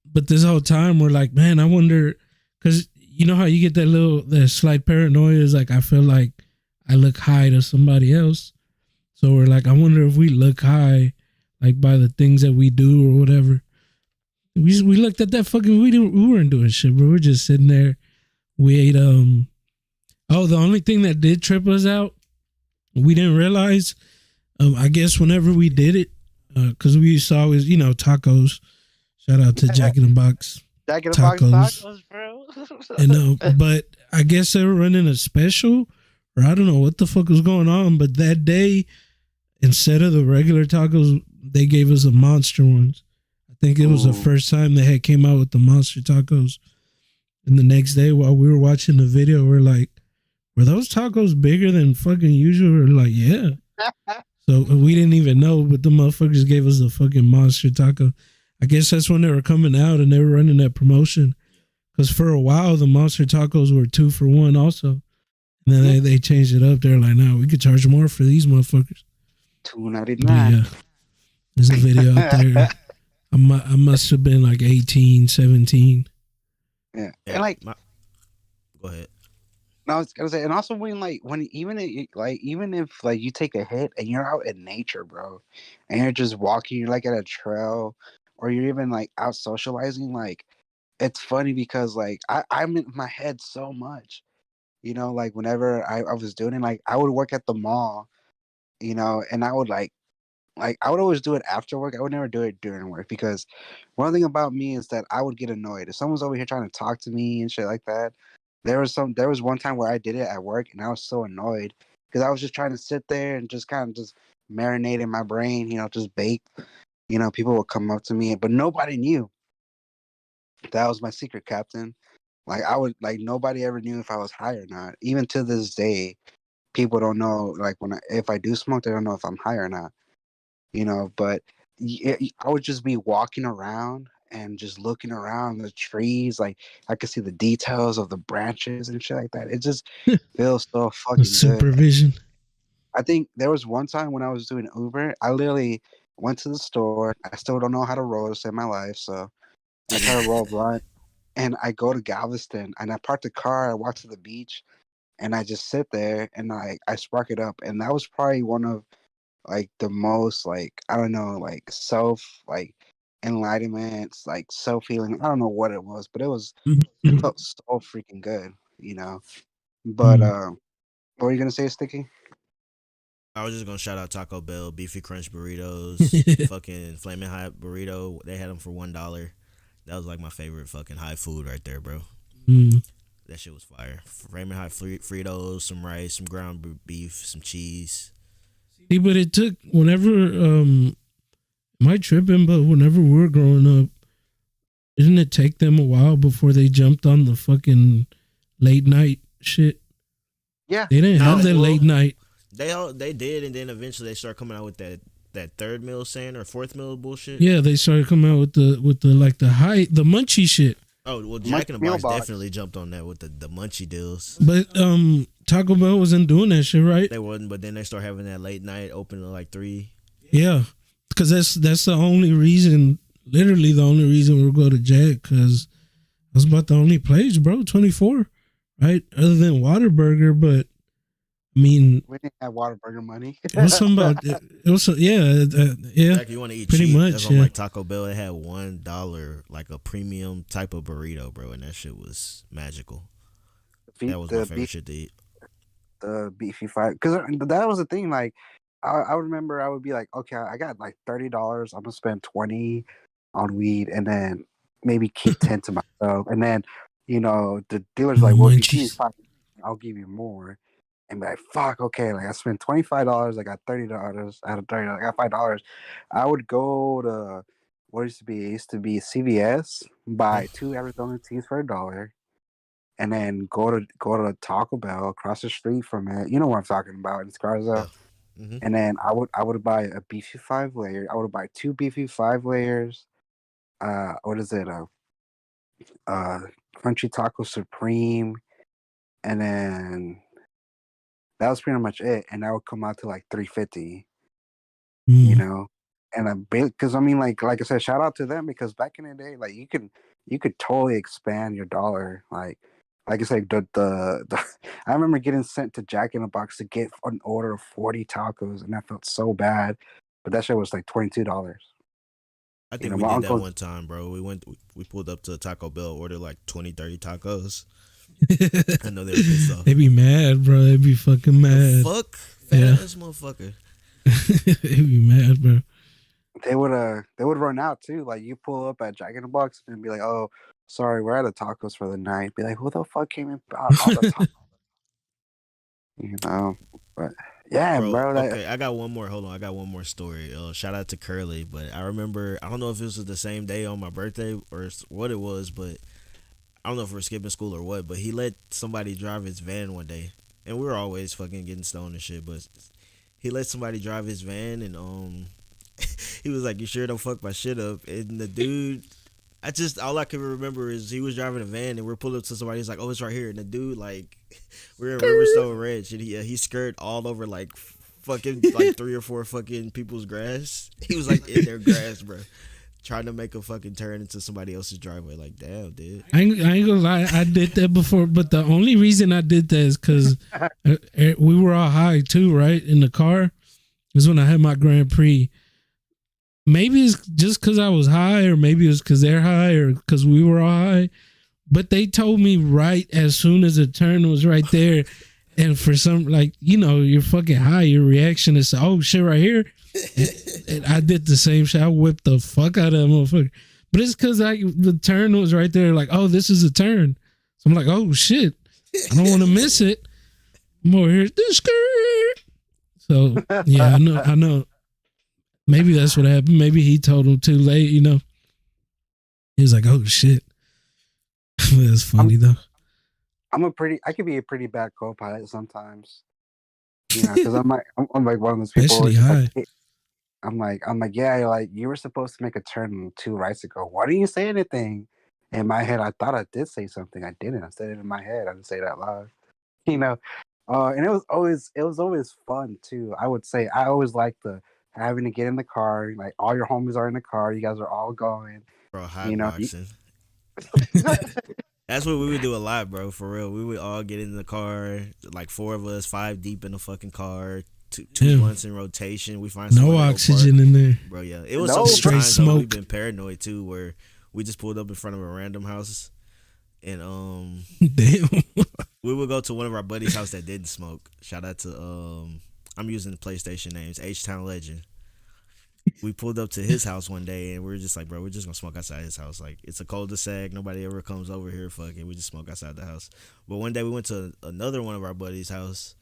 But this whole time we're like, man, I wonder, because you know how you get that slight paranoia is like, I feel like I look high to somebody else. So we're like, I wonder if we look high, like by the things that we do or whatever. We looked at that fucking, we weren't doing shit, bro. We're just sitting there. We ate, the only thing that did trip us out, we didn't realize, I guess whenever we did it, because we used to always, tacos. Shout out to Jack in the Box. Jack in the Box tacos, bro. And but I guess they were running a special, or I don't know what the fuck was going on. But that day, instead of the regular tacos, they gave us the monster ones. I think it was the first time they had came out with the monster tacos. And the next day, while we were watching the video, we're like, were those tacos bigger than fucking usual? We're like, yeah. So we didn't even know, but the motherfuckers gave us a fucking monster taco. I guess that's when they were coming out and they were running that promotion. Because for a while, the monster tacos were 2 for 1 also. And then they changed it up. They're like, no, we could charge more for these motherfuckers. But $2.99. yeah, there's a video out there. I must have been like 18, 17. Yeah, and like, go ahead. no, I was gonna say, and also even if like you take a hit and you're out in nature, bro, and you're just walking, you're like at a trail, or you're even like out socializing, like it's funny because like I'm in my head so much, like whenever I was doing it, like I would work at the mall, and I would like I would always do it after work. I would never do it during work because one thing about me is that I would get annoyed if someone's over here trying to talk to me and shit like that. There was one time where I did it at work and I was so annoyed because I was just trying to sit there and just kind of just marinate in my brain, just bake. People would come up to me, but nobody knew that was my secret, Captain. Like nobody ever knew if I was high or not. Even to this day, people don't know. Like if I do smoke, they don't know if I'm high or not. But I would just be walking around and just looking around the trees. Like I could see the details of the branches and shit like that. It just feels so fucking good. Supervision. I think there was one time when I was doing Uber, I literally went to the store. I still don't know how to roll to save my life, so I try to roll blunt. And I go to Galveston and I park the car. I walk to the beach and I just sit there and I spark it up. And that was probably one of like the most like I don't know like self like enlightenment like self healing. I don't know what it was, but it felt so freaking good. But what were you gonna say, Sticky? I was just gonna shout out Taco Bell, beefy crunch burritos, fucking flaming hot burrito. They had them for $1. That was like my favorite fucking high food right there, bro. That shit was fire. Flaming hot Fritos, some rice, some ground beef, some cheese. See, but it took whenever am I tripping? But whenever we were growing up, didn't it take them a while before they jumped on the fucking late night shit? Yeah, they didn't have that late night. They did, and then eventually they started coming out with that third meal saying or fourth meal bullshit. Yeah, they started coming out with the like the munchie shit. Oh well, Jack in the Box definitely jumped on that with the munchie deals. But Taco Bell wasn't doing that shit, right? They wasn't, but then they start having that late night open at like 3. Yeah, because that's the only reason, literally the only reason we'll go to Jack, because that's about the only place, bro. 24, right? Other than Whataburger, but I mean, we didn't have Whataburger money. It was something about it was yeah. Like you want to eat pretty cheap, much. That's on like Taco Bell. It had $1 like a premium type of burrito, bro, and that shit was magical. That was my favorite shit to eat. The beefy five, because that was the thing. Like, I remember I would be like, okay, I got like $30. I'm gonna spend 20 on weed, and then maybe keep 10 to myself. And then, the dealer's like, well, if you give me 5, I'll give you more. And be like, fuck, okay, like I spent $25, I got $30 out of 30, I got $5. I would go to what used to be CVS, buy 2 Arizona teas for $1, and then go to Taco Bell across the street from it. You know what I'm talking about in Scarsdale. Yeah. Mm-hmm. And then I would buy a beefy 5-layer. I would buy 2 beefy 5-layers. What is it? Crunchy Taco Supreme, and then that was pretty much it, and that would come out to like $3.50, and because I mean, like I said, shout out to them, because back in the day, like you could totally expand your dollar, like I said, the I remember getting sent to Jack in the Box to get an order of 40 tacos, and that felt so bad, but that shit was like $22. I think we did that one time, bro. We pulled up to Taco Bell, ordered like 20, 30 tacos. I know they were pissed off. They be mad, bro. They be fucking mad. Fuck, fat ass motherfucker. They be mad, bro. They would run out too. Like you pull up at Jack in the Box and be like, "Oh, sorry, we're out of tacos for the night." Be like, "Who the fuck came in all the tacos?" But yeah, bro. Okay, I got one more. Hold on, I got one more story. Shout out to Curly, but I remember, I don't know if this was the same day on my birthday or what it was, but I don't know if we're skipping school or what, but he let somebody drive his van one day, and we were always fucking getting stoned and shit, but he let somebody drive his van, and He was like, "You sure don't fuck my shit up?" And the dude, all I can remember is he was driving a van and we're pulling up to somebody. He's like, "Oh, it's right here." And the dude, like, we're in Riverstone Ranch, and he skirt all over like fucking like 3 or 4 fucking people's grass. He was like in their grass, bro, trying to make a fucking turn into somebody else's driveway. Like, damn, dude. I ain't gonna lie, I did that before, but the only reason I did that is because we were all high too, right? In the car. This is when I had my Grand Prix. Maybe it's just because I was high, or maybe it was because they're high, or because we were all high. But they told me right as soon as the turn was right there. And for some, like, you're fucking high. Your reaction is, oh, shit, right here. And I did the same shit. I whipped the fuck out of that motherfucker. But it's because the turn was right there. Like, oh, this is a turn. So I'm like, oh, shit. I don't want to miss it. I'm over here. So, yeah, I know. Maybe that's what happened. Maybe he told him too late, He was like, oh, shit. That's funny, though. I could be a pretty bad co-pilot sometimes. Because I'm like one of those people. Especially high. Like, I'm like, yeah, like, you were supposed to make a turn 2 rights ago. Why didn't you say anything? In my head, I thought I did say something. I didn't. I said it in my head. I didn't say it out loud. And it was always fun too. I would say I always liked having to get in the car. Like, all your homies are in the car. You guys are all going. Bro, high boxing. That's what we would do a lot, bro. For real, we would all get in the car, like 4 of us, 5 deep in the fucking car, two months in rotation. We find no oxygen in there, bro. Yeah, it was no, so straight times smoke. we've been paranoid too, where we just pulled up in front of a random house, and damn, we would go to one of our buddies' house that didn't smoke. Shout out to I'm using the PlayStation names, H-Town Legend. We pulled up to his house one day and we were just like, bro, we're just gonna smoke outside his house. Like, it's a cul-de-sac, nobody ever comes over here. Fuck it, we just smoke outside the house. But one day we went to another one of our buddies' house,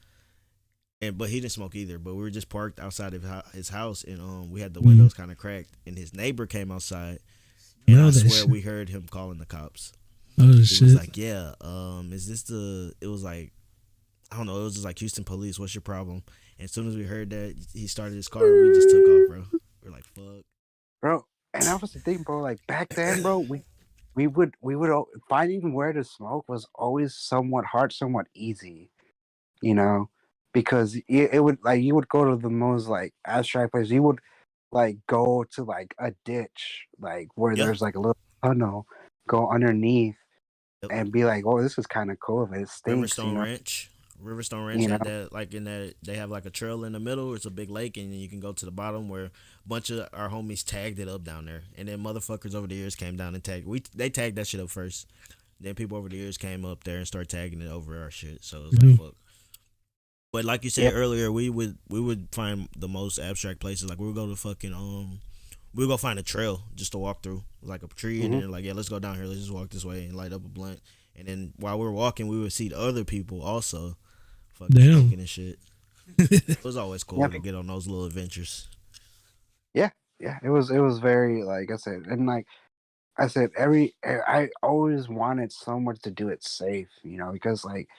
but he didn't smoke either. But we were just parked outside of his house, and we had the windows kind of cracked. And his neighbor came outside, and I swear we heard him calling the cops. Oh He shit! was like, yeah, is this the? It was like, I don't know. It was just like, Houston police. What's your problem? And as soon as we heard that, he started his car. We just took off, bro. We're like, fuck, bro. And that was the thing, bro. Like, back then, bro, we would finding where to smoke was always somewhat hard, somewhat easy, because it would, like, you would go to the most like abstract place. You would like go to like a ditch, like where there's like a little tunnel, go underneath, and be like, oh, this is kind of cool, but it stinks. Riverstone Ranch had that, like, in that they have like a trail in the middle. It's a big lake, and you can go to the bottom where a bunch of our homies tagged it up down there. And then motherfuckers over the years came down and tagged. They tagged that shit up first. Then people over the years came up there and started tagging it over our shit. So it was like, fuck. But like you said earlier, we would find the most abstract places. Like, we would go to fucking we would go find a trail just to walk through, like a tree, and then like, yeah, let's go down here. Let's just walk this way and light up a blunt. And then while we were walking, we would see the other people also fucking smoking and shit. It was always cool to get on those little adventures. Yeah, it was very, like I said, and like I said, I always wanted someone to do it safe, because like,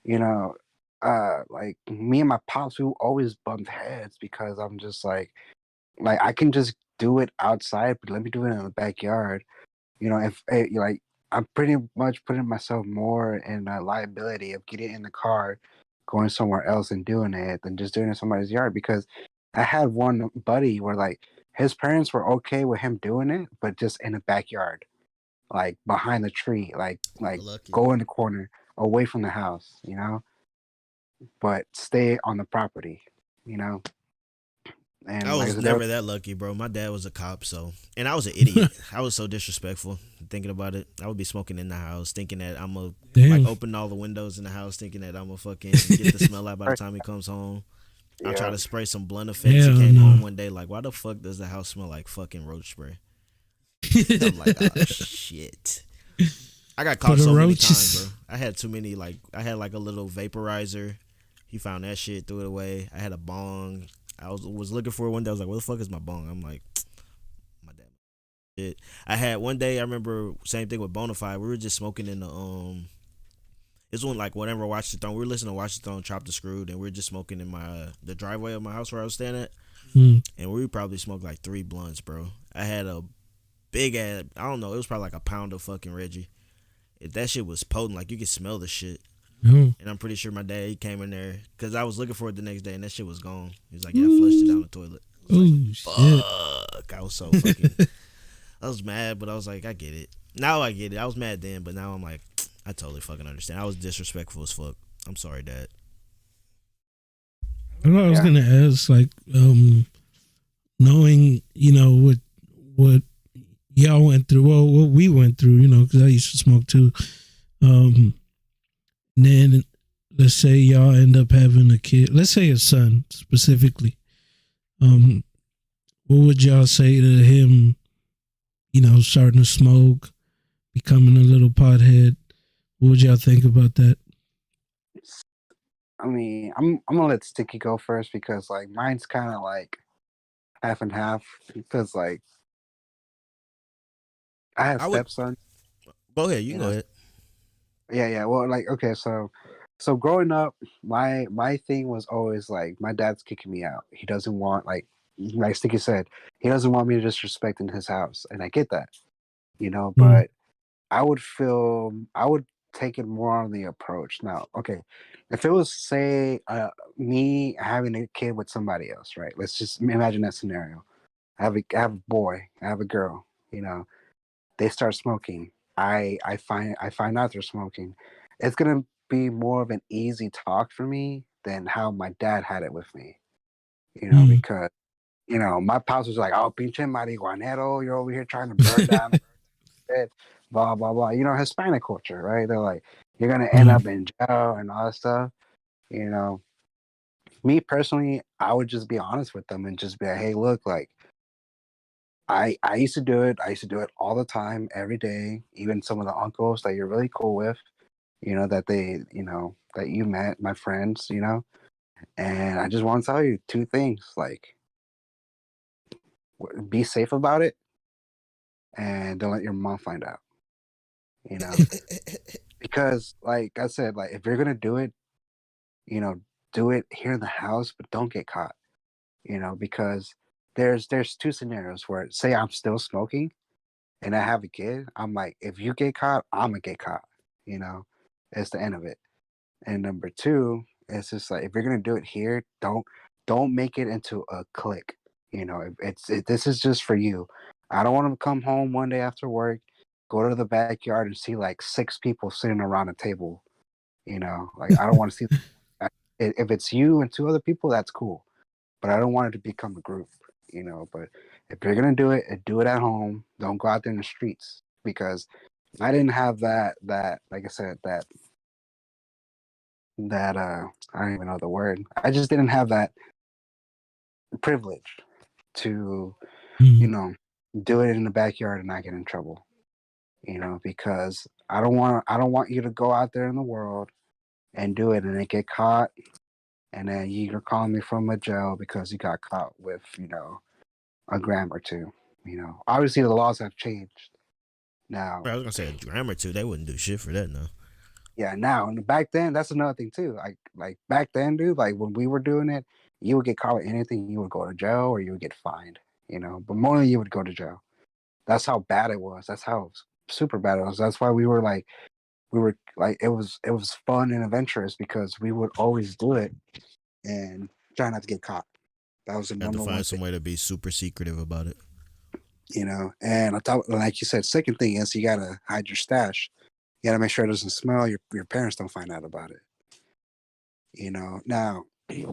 like me and my pops, we always bumped heads because I'm just like I can just do it outside, but let me do it in the backyard. If like, I'm pretty much putting myself more in a liability of getting in the car, going somewhere else and doing it than just doing it in somebody's yard. Because I had one buddy where like his parents were okay with him doing it, but just in the backyard, like behind the tree, like go in the corner away from the house, but stay on the property, And I was never that lucky, bro. My dad was a cop, and I was an idiot. I was so disrespectful thinking about it. I would be smoking in the house, thinking that I'm a like open all the windows in the house, thinking that I'm a fucking get the smell out by the time he comes home. I try to spray some blunt effects. He came home one day like, why the fuck does the house smell like fucking roach spray? I'm like, oh shit. I got caught so many times, bro. I had too many. Like, I had like a little vaporizer. He found that shit, threw it away. I had a bong. I was looking for it one day. I was like, where the fuck is my bong? I'm like, my dad. Shit. I had one day, I remember, same thing with Bonafide. We were just smoking in the It's when like whenever I Watch the Throne, we were listening to Watch the Throne, Chop the Screwed, and we are just smoking in my the driveway of my house where I was staying at, and we probably smoked like 3 blunts, bro. I had a big ass, I don't know, it was probably like a pound of fucking Reggie. That shit was potent, like you could smell the shit. And I'm pretty sure my dad, he came in there because I was looking for it the next day, and that shit was gone. He was like, "Yeah, I flushed it down the toilet." I was like, "Fuck!" I was so fucking. I was mad, but I was like, I get it. Now I get it. I was mad then, but now I'm like, I totally fucking understand. I was disrespectful as fuck. I'm sorry, Dad. I was gonna ask, like, knowing, what y'all went through, well, what we went through, because I used to smoke too. Then let's say y'all end up having a kid. Let's say a son specifically. What would y'all say to him? Starting to smoke, becoming a little pothead. What would y'all think about that? I mean, I'm gonna let Sticky go first because like mine's kind of like half and half because like I have I would stepson. go ahead. You can go ahead. Yeah. Well, like okay, so growing up, my thing was always like my dad's kicking me out. He doesn't want like Sticky said, he doesn't want me to disrespect in his house, and I get that, but I would take it more on the approach. Now, okay, if it was say me having a kid with somebody else, right? Let's just imagine that scenario. I have a boy, I have a girl, they start smoking. I find out they're smoking. It's gonna be more of an easy talk for me than how my dad had it with me, because my pops was like, "Oh, pinche marihuanero, you're over here trying to burn down it, blah blah blah." Hispanic culture, right? They're like, "You're gonna end up in jail and all that stuff." You know, Me personally, I would just be honest with them and just be like, "Hey, look, like." I used to do it. I used to do it all the time, every day. Even some of the uncles that you're really cool with, that you met, my friends, And I just want to tell you two things: like, be safe about it, and don't let your mom find out. You know, because like I said, like if you're gonna do it, you know, do it here in the house, but don't get caught. Because there's two scenarios where say I'm still smoking and I have a kid, I'm like, if you get caught, I'm gonna get caught. You know, it's the end of it. And number two, it's just like if you're gonna do it here, don't make it into a clique. This is just for you. I don't want to come home one day after work, go to the backyard and see like 6 people sitting around a table. Like I don't want to see. If it's you and 2 other people, that's cool, but I don't want it to become a group. But if you're gonna do it at home. Don't go out there in the streets because I didn't have that like I said that I don't even know the word. I just didn't have that privilege to do it in the backyard and not get in trouble. Because I don't want you to go out there in the world and do it and then get caught and then you're calling me from a jail because you got caught with a gram or two. Obviously the laws have changed now. I was gonna say a gram or two. They wouldn't do shit for that, no. Yeah, now and back then, that's another thing too. Like back then, dude. Like when we were doing it, you would get caught with anything. You would go to jail or you would get fined. But mostly you would go to jail. That's how bad it was. That's how super bad it was. That's why we were like it was fun and adventurous because we would always do it and try not to get caught. That was the Have to number one find some thing. way to be super secretive about it. And on top, like you said, second thing is you gotta hide your stash. You gotta make sure it doesn't smell. Your parents don't find out about it. Now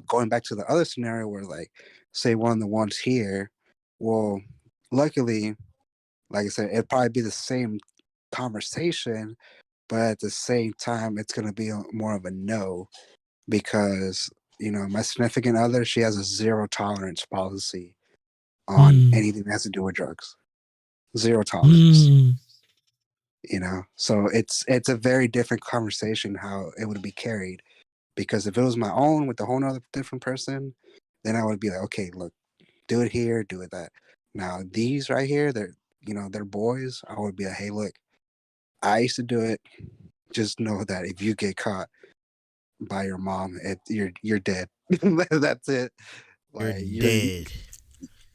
going back to the other scenario where like say one of the ones here, well, luckily, like I said, it'd probably be the same conversation, but at the same time, it's gonna be more of a no because my significant other, she has a zero tolerance policy on anything that has to do with drugs. Zero tolerance. So it's a very different conversation how it would be carried because if it was my own with a whole other different person, then I would be like, okay, look, do it here, do it that. Now these right here, they're boys. I would be like, hey, look, I used to do it. just know that if you get caught by your mom, you're dead. That's it. You're Like dead.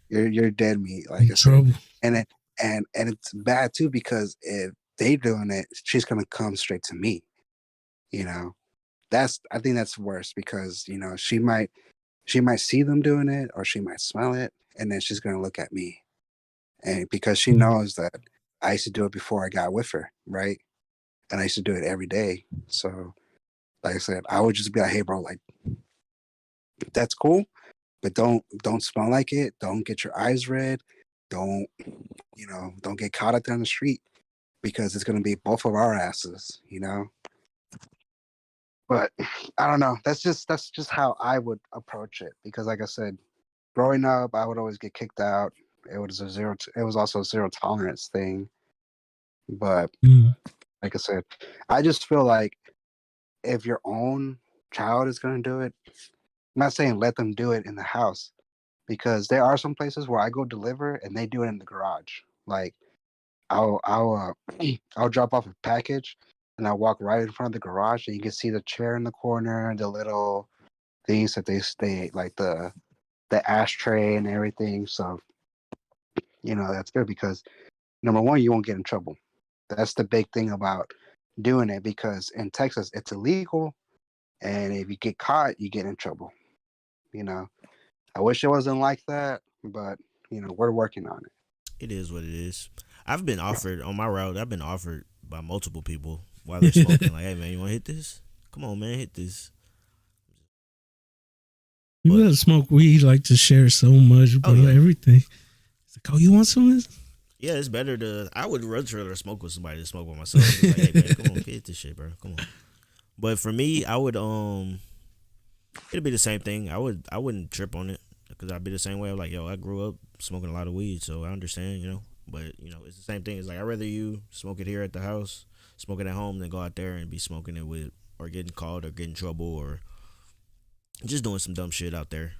you're dead meat. Like In I said, trouble. and it and it's bad too because if they doing it, she's gonna come straight to me. You know, I think that's worse because she might see them doing it or she might smell it, and then she's gonna look at me, and because she Mm. knows that I used to do it before I got with her, right? And I used to do it every day. So, like I said, I would just be like, "Hey, bro, like that's cool, but don't smell like it. Don't get your eyes red. Don't don't get caught out there on the street because it's gonna be both of our asses, you know." But I don't know. That's just how I would approach it because, like I said, growing up, I would always get kicked out. It was also a zero tolerance thing. But Mm. like I said, I just feel like if your own child is gonna do it, I'm not saying let them do it in the house because there are some places where I go deliver and they do it in the garage. Like I'll drop off a package and I'll walk right in front of the garage and you can see the chair in the corner, the little things that they stay like the ashtray and everything. So that's good because number one, you won't get in trouble. That's the big thing about doing it because in Texas it's illegal, and if you get caught, you get in trouble. You know, I wish it wasn't like that, but we're working on it. It is what it is. I've been offered on my route. I've been offered by multiple people while they're smoking. Like, hey man, you want to hit this? Come on, man, hit this. People that smoke weed like to share so much, bro. yeah. Everything. It's like, oh, you want some of this? Yeah, it's better to. I would rather smoke with somebody than smoke by myself. It's like, hey man, come on, hit this shit, bro. Come on. But for me, I would it'd be the same thing. I wouldn't trip on it because I'd be the same way. I'm like, yo, I grew up smoking a lot of weed, so I understand, But it's the same thing. It's like I'd rather you smoke it here at the house, smoke it at home, than go out there and be smoking it with or getting caught or getting in trouble or just doing some dumb shit out there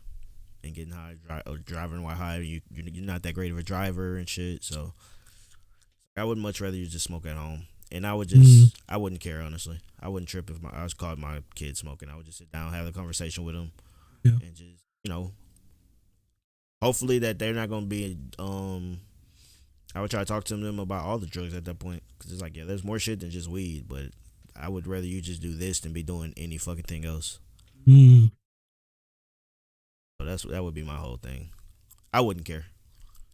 and getting high or driving while high. You're not that great of a driver and shit. So I would much rather you just smoke at home. And I would just I wouldn't care, honestly. I wouldn't trip if I was caught my kid smoking. I would just sit down, have a conversation with him, and just hopefully that they're not gonna be. I would try to talk to them about all the drugs at that point because it's like, yeah, there's more shit than just weed, but I would rather you just do this than be doing any fucking thing else. Mm. So that would be my whole thing. I wouldn't care,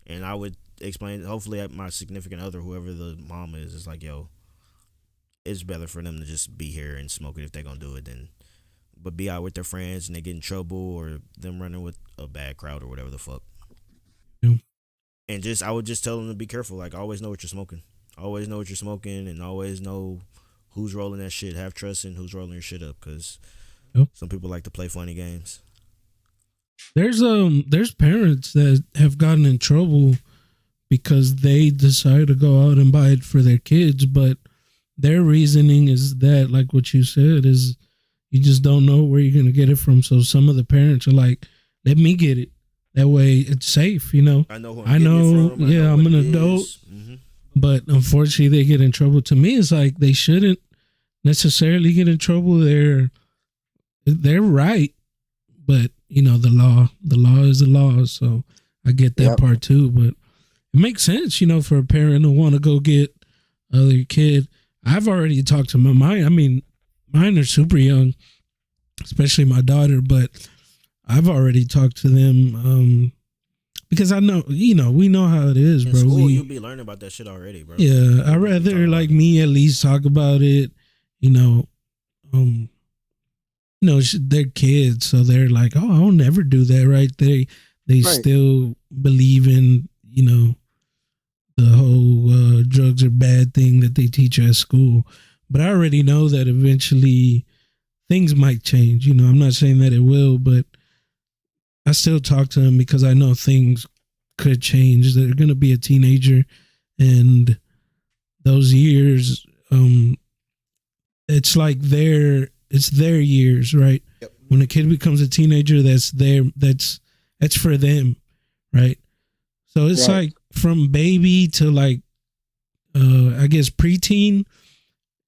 and I would explain. Hopefully, my significant other, whoever the mom is like, yo, it's better for them to just be here and smoke it if they're gonna do it than, but be out with their friends and they get in trouble or them running with a bad crowd or whatever the fuck. Yeah. And I would just tell them to be careful. Like, always know what you're smoking. Always know what you're smoking, and always know who's rolling that shit. Have trust in who's rolling your shit up, because some people like to play funny games. There's parents that have gotten in trouble because they decide to go out and buy it for their kids, but their reasoning is that, like what you said, is you just don't know where you're gonna get it from. So some of the parents are like, "Let me get it. That way it's safe." I know. Who I'm I'm an adult, but unfortunately they get in trouble. To me, it's like they shouldn't necessarily get in trouble. They're right, but the law is the law. So I get that part too. But it makes sense, for a parent to want to go get other kid. I've already talked to mine. I mean, mine are super young, especially my daughter, but I've already talked to them because I know, we know how it is, bro. School, you'll be learning about that shit already, bro. Yeah, I'd rather me at least talk about it, they're kids, so they're like, oh, I'll never do that, right? They still believe in, the whole drugs are bad thing that they teach at school. But I already know that eventually things might change. I'm not saying that it will, but I still talk to them because I know things could change. They're going to be a teenager, and those years, it's like it's their years, right? Yep. When a kid becomes a teenager, that's for them, right? So it's like from baby to I guess preteen,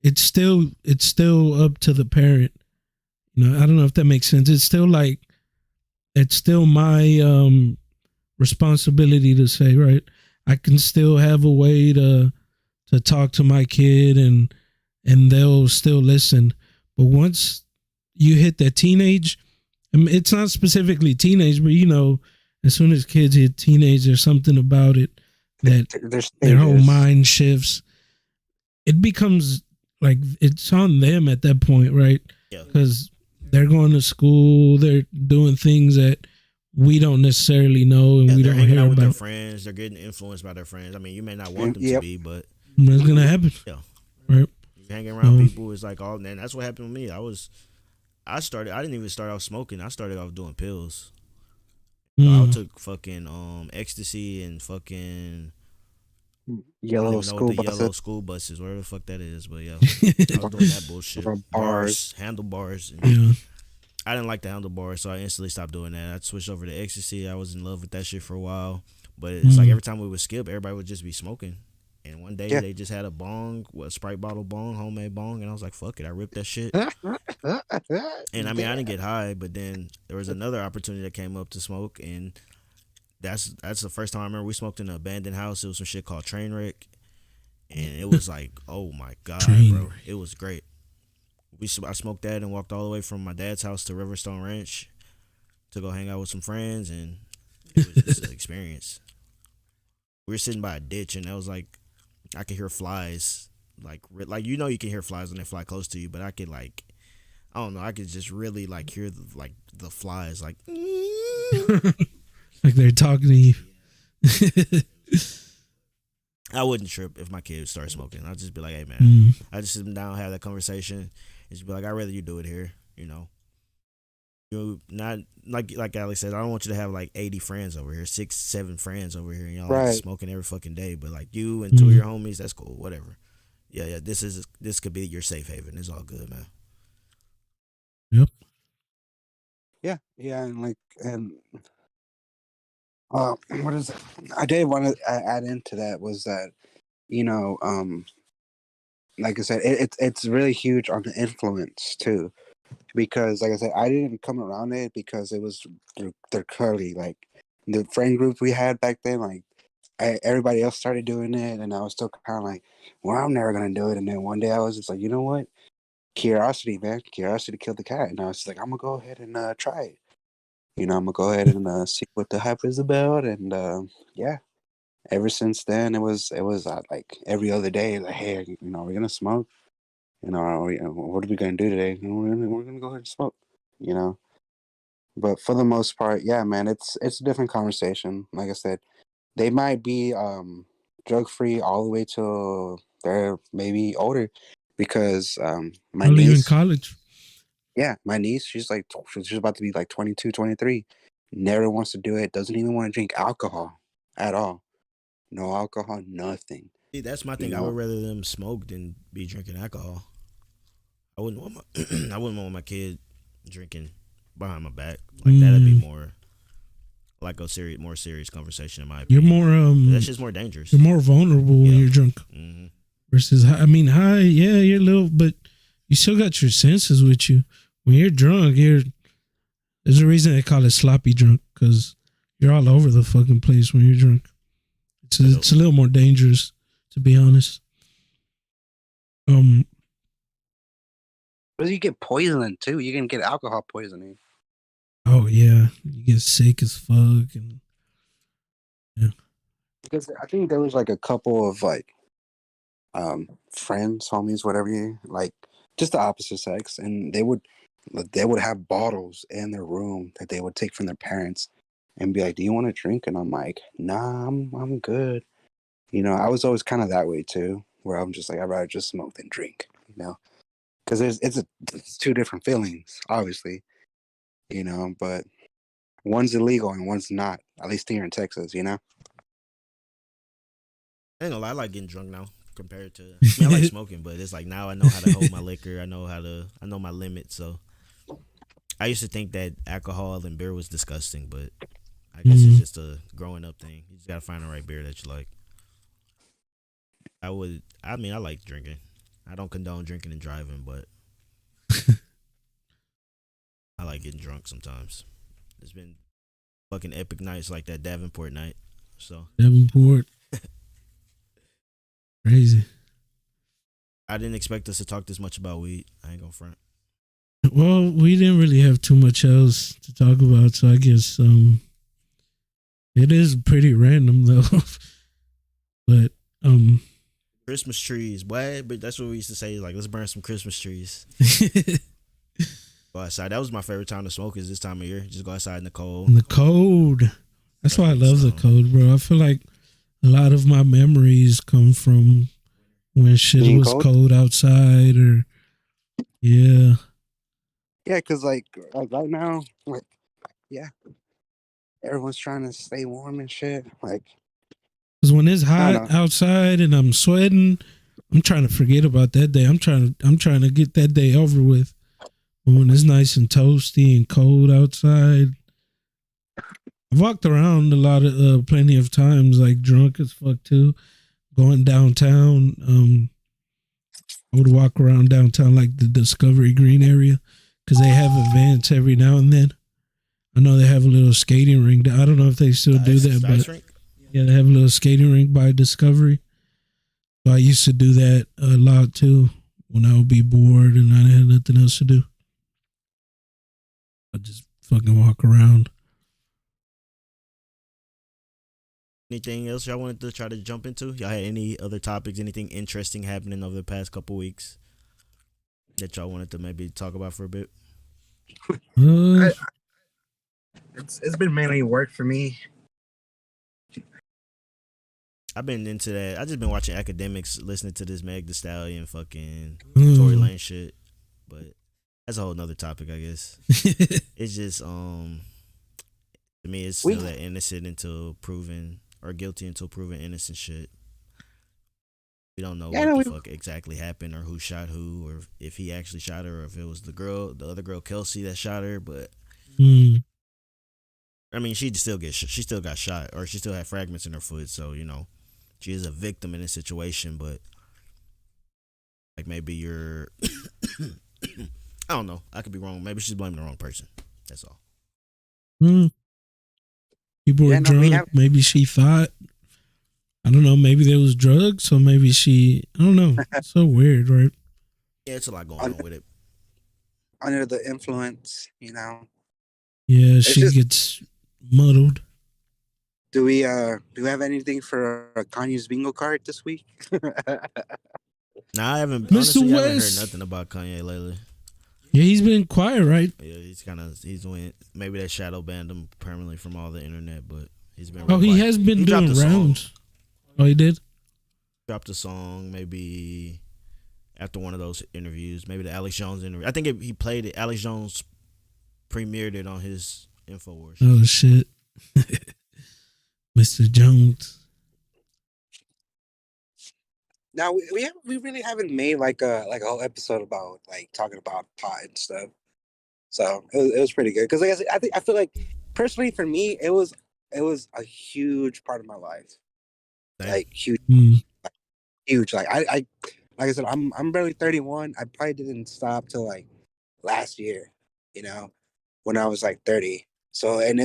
it's still up to the parent. You know, I don't know if that makes sense. It's still like it's still my responsibility to say, right, I can still have a way to talk to my kid and they'll still listen. But once you hit that teenage, I mean, it's not specifically teenage, but you know, as soon as kids hit teenage, there's something about it that There's their whole stages. mind shifts. It becomes like it's on them at that point, right? Yeah. Because they're going to school, they're doing things that we don't necessarily know and Yeah, we they're don't hanging hear out with their about. friends. They're getting influenced by their friends. I mean, you may not want them to Yep. be, but That's gonna happen, yeah, right? you hanging around So, people is like all. And that's what happened with me. I didn't even start off smoking. I started off doing pills. So I mm, took fucking ecstasy and fucking I don't Yellow even know what school the buses yellow school buses, whatever the fuck that is, but yeah, I was doing that bullshit. or Bars, bars. handlebars, and yeah, I didn't like the handlebars, so I instantly stopped doing that. I switched over to ecstasy. I was in love with that shit for a while, but it's like Mm. every time we would skip, everybody would just be smoking. And one day Yeah. they just had a bong, a Sprite bottle bong, homemade bong, and I was like, "Fuck it!" I ripped that shit. And I mean, I didn't get high, but then there was another opportunity that came up to smoke, and that's the first time I remember we smoked in an abandoned house. It was some shit called Trainwreck, and it was like, oh my god, bro, Trainwreck. it was great. I smoked that and walked all the way from my dad's house to Riverstone Ranch to go hang out with some friends, and it was just an experience. We were sitting by a ditch, and that was like I could hear flies, like you know you can hear flies when they fly close to you, but I could like I don't know, I could just really like hear the flies like. like they're talking to you. I wouldn't trip if my kid started smoking. I'd just be like, hey man, Mm. I just sit them down, have that conversation, and just be like, I'd rather you do it here, you know. You not like Alex said, I don't want you to have like 80 friends over here, 6, 7 friends over here, and y'all Right. smoking every fucking day. But like you and 2 of Mhm. your homies, that's cool, whatever. Yeah, this could be your safe haven. It's all good, man. Yep. Yeah, and what is it? I did want to add into that was that you know like I said, it's really huge on the influence too, because like I said, I didn't come around it because it was they're curly like the friend group we had back then. Like everybody else started doing it, and I was still kind of like, well, I'm never gonna do it. And then one day I was just like, you know what? Curiosity, man, curiosity killed the cat, and I was just like, I'm gonna go ahead and try it. You know, I'm gonna go ahead and see what the hype is about, and yeah. Ever since then, it was like every other day, like, hey, you know, we're gonna smoke. You know, what are we gonna do today? We're gonna go ahead and smoke. You know, but for the most part, yeah, man, it's a different conversation. Like I said, they might be drug free all the way till they're maybe older, because my I'll leave in niece, college. yeah, my niece, she's like she's about to be like 22, 23. Never wants to do it. Doesn't even want to drink alcohol at all. No alcohol, nothing. See, that's my You thing. I would know, rather them smoke than be drinking alcohol. I wouldn't want my I wouldn't want my kid drinking behind my back. Like that'd be Mm. more like a more serious conversation in my You're opinion. more That's just more dangerous. you're more vulnerable when Yeah. you're drunk Mm-hmm. versus I mean high. Yeah, you're little, but you still got your senses with you. When you're drunk, there's a reason they call it sloppy drunk because you're all over the fucking place when you're drunk. It's a little more dangerous, to be honest. because you get poisoned too. You can get alcohol poisoning. Oh yeah, you get sick as fuck, and Because I think there was like a couple of like friends, homies, whatever you like, just the opposite sex, and they would have bottles in their room that they would take from their parents and be like, "Do you want to drink?" And I'm like, "Nah, I'm good." You know, I was always kind of that way too, where I'm just like, I'd rather just smoke than drink. You know, because it's two different feelings, obviously. You know, but one's illegal and one's not. At least here in Texas, you know. I ain't gonna lie, I like getting drunk now compared to. I mean, I like smoking, but it's like now I know how to hold my liquor. I know my limits. So I used to think that alcohol and beer was disgusting, but I guess it's just a growing up thing. You just gotta find the right beer that you like. I mean, I like drinking. I don't condone drinking and driving, but I like getting drunk sometimes. There's been fucking epic nights like that Davenport night. So Davenport. Crazy. I didn't expect us to talk this much about weed. I ain't gonna front. Well, we didn't really have too much else to talk about, so I guess it is pretty random though. But Christmas trees, what? But that's what we used to say. Like, let's burn some Christmas trees. Go outside. That was my favorite time to smoke. Is this time of year? Just go outside in the cold. in the cold. That's why I love the cold, bro. I feel like a lot of my memories come from when shit Being was cold? cold outside, or yeah. Yeah, because like right now, like yeah, everyone's trying to stay warm and shit. Like Because when it's I don't hot know. outside and I'm sweating, I'm trying to forget about that day. I'm trying to get that day over with. But when it's nice and toasty and cold outside, I've walked around a lot of plenty of times, like drunk as fuck too, going downtown. I would walk around downtown like the Discovery Green area because they have events every now and then. I know they have a little skating rink. I don't know if they still do that, Ice but rink? yeah, they have a little skating rink by Discovery. So I used to do that a lot too when I would be bored and I had nothing else to do. I just fucking walk around. Anything else y'all wanted to try to jump into? Y'all had any other topics, anything interesting happening over the past couple weeks that y'all wanted to maybe talk about for a bit? Uh, It's been mainly work for me. I've been into that. I just been watching academics, listening to this Meg Thee Stallion fucking Mm. Tory Lane shit. But that's a whole nother topic, I guess. It's just to me it's still that innocent until proven or guilty until proven innocent shit. We don't know Yeah, what no, the fuck exactly happened or who shot who or if he actually shot her or if it was the other girl Kelsey that shot her, but mm. I mean she still got shot or she still had fragments in her foot, so you know, she is a victim in this situation, but like maybe you're I don't know. I could be wrong. Maybe she's blaming the wrong person. That's all. Mm. People were Yeah, no, we drunk. Maybe she thought, I don't know, maybe there was drugs, so maybe I don't know. It's so weird, right? Yeah, it's a lot going on with it. Under the influence, you know. Yeah, It's she just gets muddled. do we have anything for Kanye's bingo card this week? Nah, I haven't Mr. honestly I haven't heard West. nothing about Kanye lately. Yeah, he's been quiet, right? Yeah, he's went maybe that shadow banned him permanently from all the internet, but he's been. Oh, real he quiet. has been He doing dropped a song. rounds. Oh, he did? Dropped a song maybe after one of those interviews, maybe the Alex Jones interview. I think he played it. Alex Jones premiered it on his Infowars. Oh, shit. Mr. Jones. Now we really haven't made like a whole episode about like talking about pot and stuff. So it was pretty good because like I feel like personally for me it was a huge part of my life, Same. like huge. Mm. Like I like I said I'm barely 31. I probably didn't stop till like last year, you know, when I was like 30. So and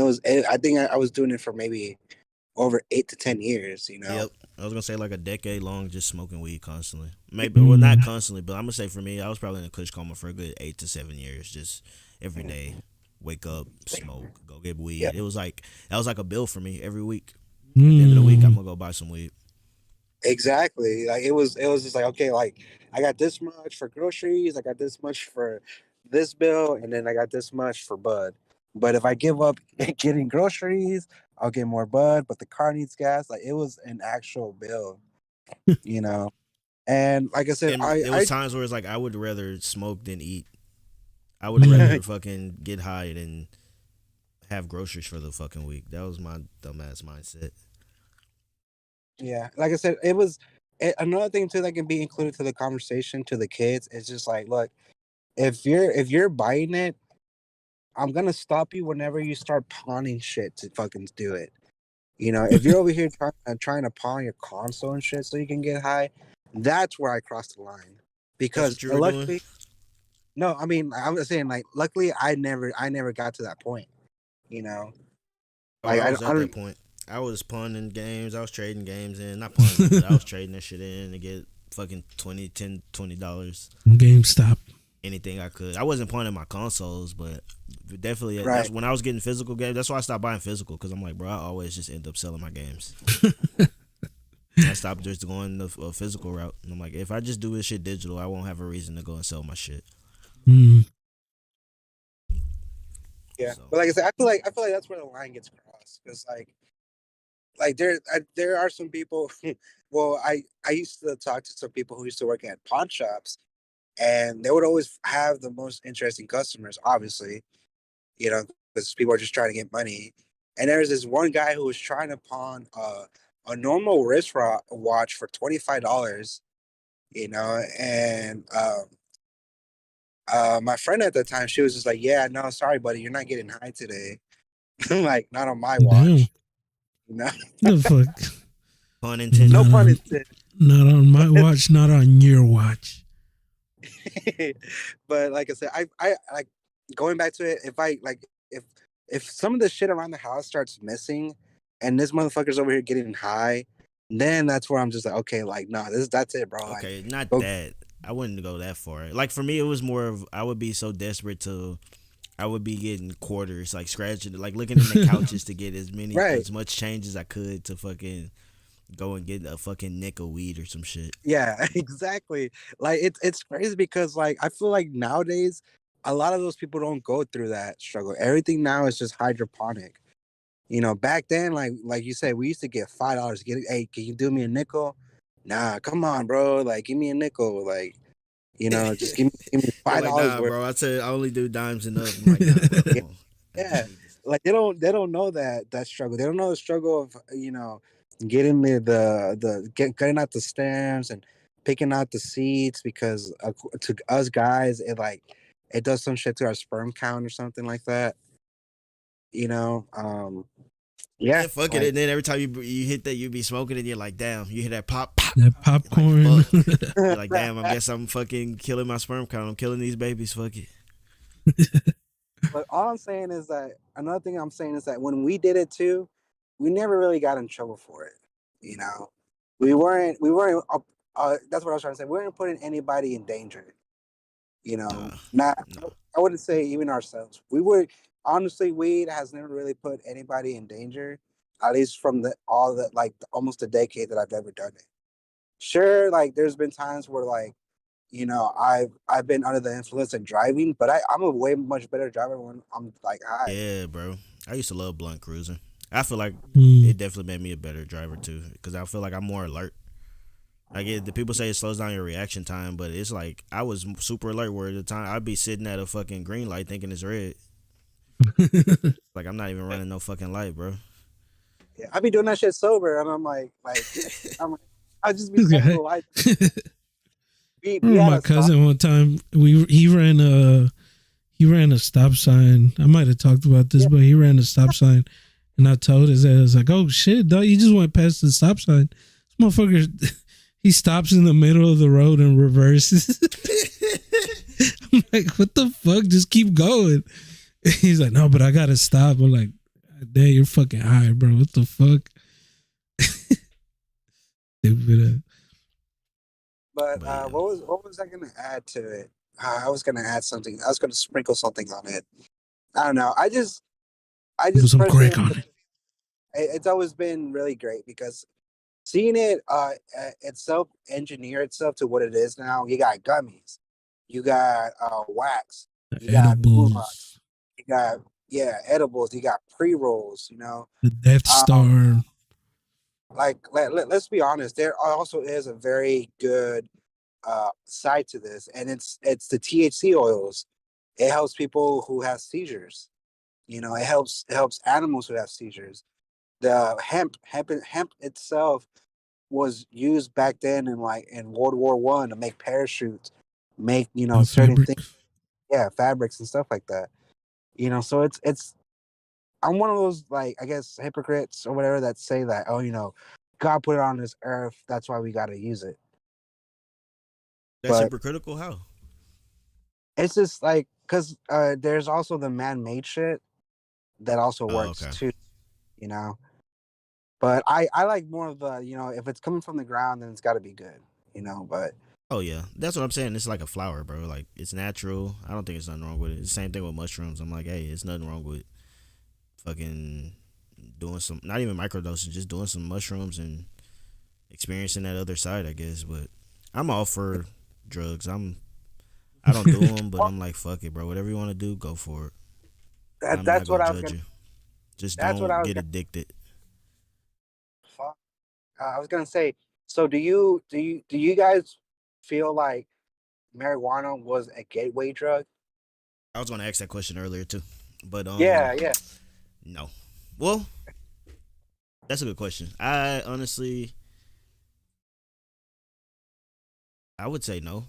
I think I was doing it for maybe over 8 to 10 years, you know. Yep. I was gonna say like a decade long just smoking weed constantly. Maybe well not constantly, but I'm gonna say for me, I was probably in a kush coma for a good 8 to 7 years, just every day. Wake up, smoke, go get weed. Yeah. It was like that was like a bill for me every week. At the end of the week I'm gonna go buy some weed. Exactly. Like it was just like, okay, like I got this much for groceries, I got this much for this bill, and then I got this much for bud. But if I give up getting groceries, I'll get more bud, but the car needs gas. Like it was an actual bill, you know. And like I said, And it I was times where it's like I would rather smoke than eat. I would rather fucking get high than have groceries for the fucking week. That was my dumbass mindset. yeah, like I said, another thing too that can be included to the conversation to the kids is just like, look, if you're buying it, I'm gonna stop you whenever you start pawning shit to fucking do it. You know, if you're over here trying to pawn your console and shit so you can get high, that's where I cross the line. because what you were doing. luckily, no, I mean, I'm just saying, like, luckily, I never got to that point. You know, Oh, like I I, was I at that don't, point. I was punning games. I was trading games in. Not punning them, but I was trading that shit in to get fucking $20. GameStop. Anything I could. I wasn't punning my consoles, but definitely that's right. when I was getting physical games. That's why I stopped buying physical because I'm like, bro, I always just end up selling my games. I stopped just going the physical route. And I'm like, if I just do this shit digital, I won't have a reason to go and sell my shit. Mm. Yeah, So but like I said, I feel like that's where the line gets crossed because like there are some people. Well, I used to talk to some people who used to work at pawn shops, and they would always have the most interesting customers. Obviously, because people are just trying to get money. And there was this one guy who was trying to pawn a normal watch for $25. And my friend at the time, she was just like, "Yeah, no, sorry, buddy, you're not getting high today." I'm like, "Not on my Damn. watch." No, The fuck? pun no intended. Not pun on, intended. not on my watch. Not on your watch. But like I said, I like going back to it. If some of the shit around the house starts missing, and this motherfucker's over here getting high, then that's where I'm just like, okay, like, nah, that's it, bro. Like, Okay, not go, that. I wouldn't go that far. Like for me, it was more of I would be so desperate to. I would be getting quarters, like scratching, like looking in the couches to get right. as much change as I could to fucking go and get a fucking nick of weed or some shit. Yeah, exactly. Like it's crazy because like I feel like nowadays a lot of those people don't go through that struggle. Everything now is just hydroponic. Back then, like you said, we used to get $5. Hey, can you do me a nickel? Nah, come on, bro. Like, give me a nickel. Like, just give me You're five like, dollars nah, worth. bro. I said I only do dimes and up. I'm like, nah, bro. Yeah, Come on. I yeah. just need this. Like they don't know that struggle. They don't know the struggle of getting getting out the stems and picking out the seeds because to us guys it does some shit to our sperm count or something like that. Yeah, Yeah, fuck it. like And then every time you hit that, you be smoking and you're like, damn. You hear that pop, pop. That You're like, popcorn. fuck. You're like, damn. I guess I'm fucking killing my sperm count. I'm killing these babies. Fuck it. But all I'm saying is that another thing I'm saying is that when we did it too, we never really got in trouble for it. You know, we weren't. That's what I was trying to say. We weren't putting anybody in danger. Nah, Not nah. I wouldn't say even ourselves. We would honestly, weed has never really put anybody in danger. At least from almost a decade that I've ever done it. Sure, like there's been times where I've been under the influence of driving, but I'm a way much better driver when I'm like high. Yeah, bro. I used to love blunt cruising. I feel like Mm. it definitely made me a better driver too, because I feel like I'm more alert. I get the people say it slows down your reaction time, but it's like I was super alert. Where at the time I'd be sitting at a fucking green light thinking it's red. Like I'm not even running no fucking light, bro. Yeah, I be doing that shit sober, and I'm I'm like, I'll just be This stopping guy. the light. We Remember had my a stop. cousin one time. He ran a stop sign. I might have talked about this, Yeah, but he ran a stop sign, and I told his ass like, "Oh shit, dog, you just went past the stop sign." This motherfucker, he stops in the middle of the road and reverses. I'm like, "What the fuck? Just keep going." He's like, "No, but I gotta stop." I'm like, "Damn, you're fucking high, bro. What the fuck?" Stupid. but But yeah, what was I gonna add to it? I was gonna add something. I was gonna sprinkle something on it. I don't know. I Put just some personally, crack on it. it's always been really great because seeing it itself engineer itself to what it is now. You got gummies, you got wax, you got gulags, Edibles, you got edibles, you got pre rolls. the Death Um, Star. let's be honest. There also is a very good side to this, and it's the THC oils. It helps people who have seizures. It helps animals who have seizures. The hemp itself was used back then in World War I to make parachutes, make certain things, Fabrics. fabrics and stuff like that. So it's I'm one of those, like, I guess, hypocrites or whatever that say that, oh, God put it on this earth, that's why we got to use it. That's But hypocritical. How? it's just like because there's also the man-made shit that also Oh, works okay. too. You know, but I like more of the if it's coming from the ground, then it's got to be good. But Oh yeah, that's what I'm saying. It's like a flower, bro. Like it's natural. I don't think it's nothing wrong with it. It's the same thing with mushrooms. I'm like, hey, it's nothing wrong with fucking doing some, not even microdosing, just doing some mushrooms and experiencing that other side, I guess. But I'm all for drugs. I don't do them, but I'm like, fuck it, bro. Whatever you want to do, go for it. I'm not that's what gonna I was judge gonna. you. Just That's what I don't was get gonna. addicted. Fuck. I was gonna say. So do you guys feel like marijuana was a gateway drug? I was gonna ask that question earlier too, but Yeah, yeah. no. Well, that's a good question. I honestly, I would say no.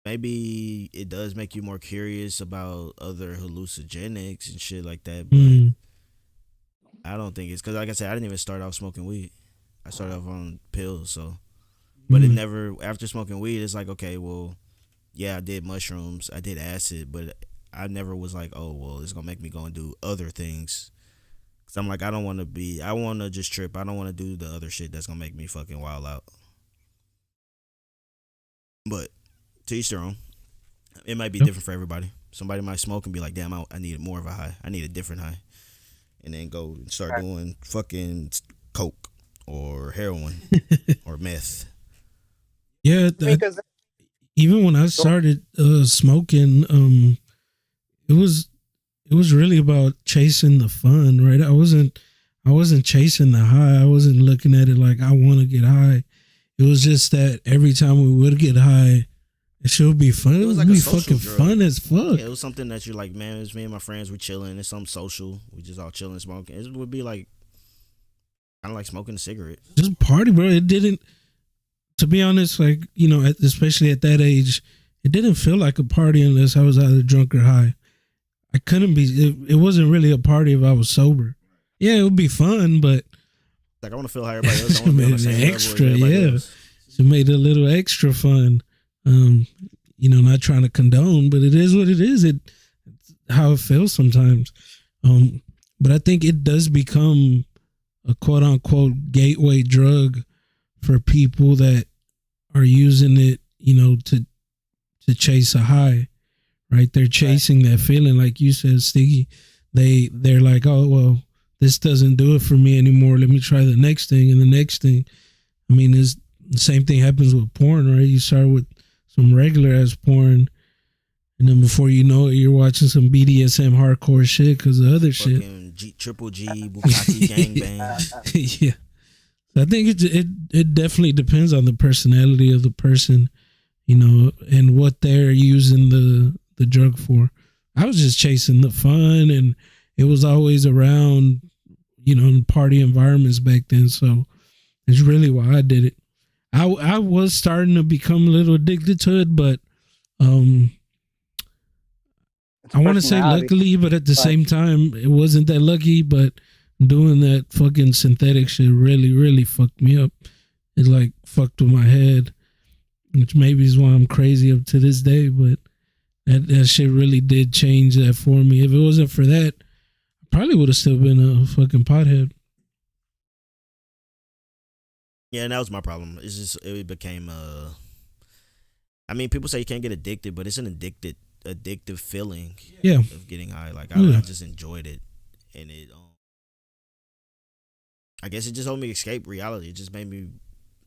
Maybe it does make you more curious about other hallucinogenics and shit like that, but Mm, I don't think it's because, like I said, I didn't even start off smoking weed. I started off on pills, so. But it mm. never, after smoking weed, it's like, okay, well, yeah, I did mushrooms, I did acid, but I never was like, oh, well, it's gonna make me go and do other things. Cause I'm like, I don't want to be, I want to just trip. I don't want to do the other shit that's gonna make me fucking wild out. But to each their own. It might be Yep. different for everybody. Somebody might smoke and be like, damn, I need more of a high. I need a different high. And then go and start doing fucking coke or heroin or meth. Yeah, Because even when I started smoking, it was really about chasing the fun, right? I wasn't chasing the high. I wasn't looking at it like I want to get high. It was just that every time we would get high, it should be fun. It was It like would a be social fucking drug. fun as fuck. Yeah, it was something that you're like, man, it's me and my friends, we chilling. It's something social. We just all chilling, smoking. It would be like, kind of like smoking a cigarette. Just party, bro. It didn't, to be honest, like, especially at that age, it didn't feel like a party unless I was either drunk or high. I couldn't be, it wasn't really a party if I was sober. Yeah, it would be fun, but Like, I want to feel how everybody else. I it want to be on made the it same level as extra, everybody yeah. else. It made it a little extra fun. Not trying to condone, but it is what it is. It how it feels sometimes. But I think it does become a quote unquote gateway drug for people that are using it, to chase a high, right? They're chasing that feeling, like you said, Stiggy. They're like, oh well, this doesn't do it for me anymore. Let me try the next thing and the next thing. I mean, it's the same thing happens with porn, right? You start with some regular ass porn, and then before you know it, you're watching some BDSM hardcore shit because of other shit. Fucking Triple G, Bugatti, gangbang. Yeah, so I think it definitely depends on the personality of the person, and what they're using the drug for. I was just chasing the fun, and it was always around, in party environments back then. So it's really why I did it. I was starting to become a little addicted to it, but I want to say luckily, but at the same time, it wasn't that lucky. But doing that fucking synthetic shit really, really fucked me up. It like fucked with my head, which maybe is why I'm crazy up to this day. But that shit really did change that for me. If it wasn't for that, I probably would have still been a fucking pothead. Yeah, and that was my problem. It's just it became I mean, people say you can't get addicted, but it's an addictive feeling. Yeah. Of getting high. Like I just enjoyed it, and it. I guess it just helped me escape reality. It just made me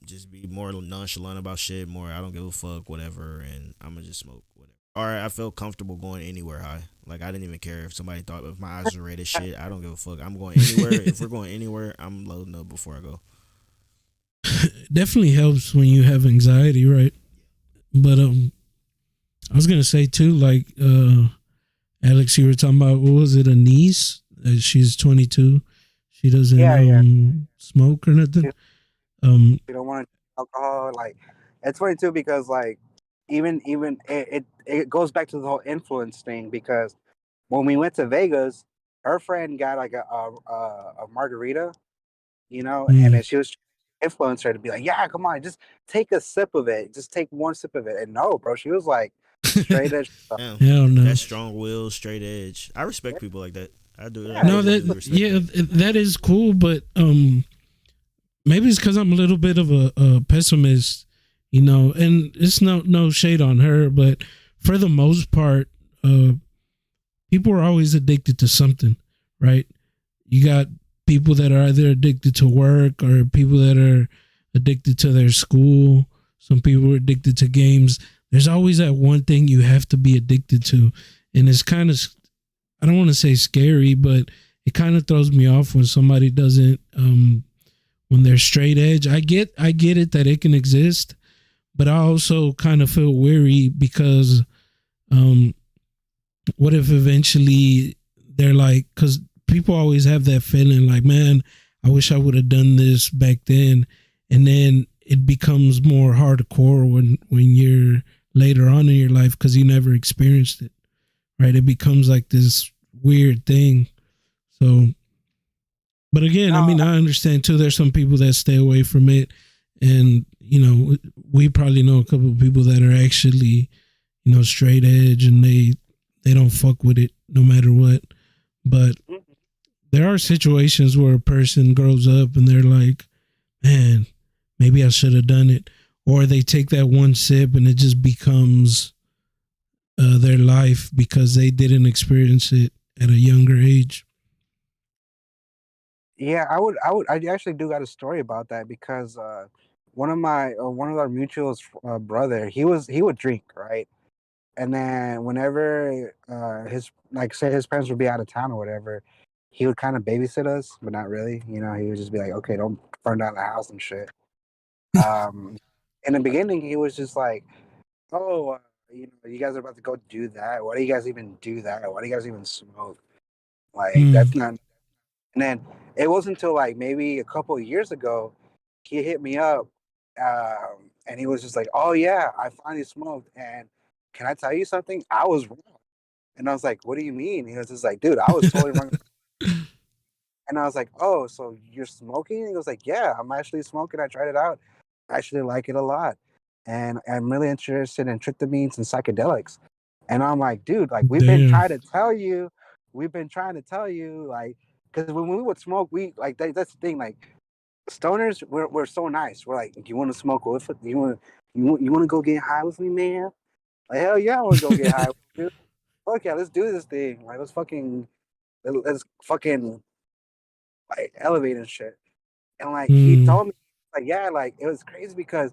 just be more nonchalant about shit. More, I don't give a fuck, whatever, and I'm gonna just smoke whatever. Or I felt comfortable going anywhere high. Like I didn't even care if somebody thought if my eyes were red as shit. I don't give a fuck. I'm going anywhere. If we're going anywhere, I'm loading up before I go. It definitely helps when you have anxiety, right? But I was gonna say too, like Alex, you were talking about, what was it, a niece? She's 22. She doesn't smoke or nothing. You don't want to alcohol. Like, it's funny too because like even it goes back to the whole influence thing, because when we went to Vegas, her friend got like a margarita, and then she was influence her to be like, yeah, come on, just take a sip of it. Just take one sip of it. And no, bro, she was like straight edge stuff. Damn, Hell no. that's strong will, straight edge. I respect people like that. I do. Yeah, I No, really that do respect yeah, that. that is cool, but maybe it's because I'm a little bit of a pessimist, you know. And it's no shade on her, but for the most part, people are always addicted to something, right? You got people that are either addicted to work or people that are addicted to their school. Some people are addicted to games. There's always that one thing you have to be addicted to, and it's kind of, I don't want to say scary, but it kind of throws me off when somebody doesn't when they're straight edge. I get it that it can exist, but I also kind of feel weary because what if eventually they're like, because people always have that feeling like, man, I wish I would have done this back then, and then it becomes more hardcore when you're later on in your life because you never experienced it, right? It becomes like this weird thing. So, but again, I mean, I understand too. There's some people that stay away from it, and you know, we probably know a couple of people that are actually, you know, straight edge, and they don't fuck with it no matter what. But there are situations where a person grows up and they're like, man, maybe I should have done it, or they take that one sip and it just becomes their life because they didn't experience it at a younger age. Yeah, I actually do got a story about that because one of our mutuals brother, he would drink, right? And then whenever his, like, say his parents would be out of town or whatever, he would kind of babysit us, but not really. You know, he would just be like, okay, don't burn down the house and shit. In the beginning, he was just like, oh, you know, you guys are about to go do that. Why do you guys even do that? Why do you guys even smoke? Like, that's not. And then it wasn't until like maybe a couple of years ago, he hit me up, and he was just like, oh yeah, I finally smoked, and can I tell you something? I was wrong. And I was like, what do you mean? He was just like, dude, I was totally wrong. And I was like, oh, so you're smoking? He was like, yeah, I'm actually smoking. I tried it out. I actually like it a lot. And I'm really interested in tryptamines and psychedelics. And I'm like, dude, like, we've been trying to tell you, like, because when we would smoke, we, like, that's the thing, like, stoners, we're so nice. We're like, you want to smoke with it? You want to go get high with me, man? Like, hell yeah, I want to go get high with you. Fuck yeah, let's do this thing. Like, let's fucking like elevate and shit. And like he told me, like, yeah, like it was crazy because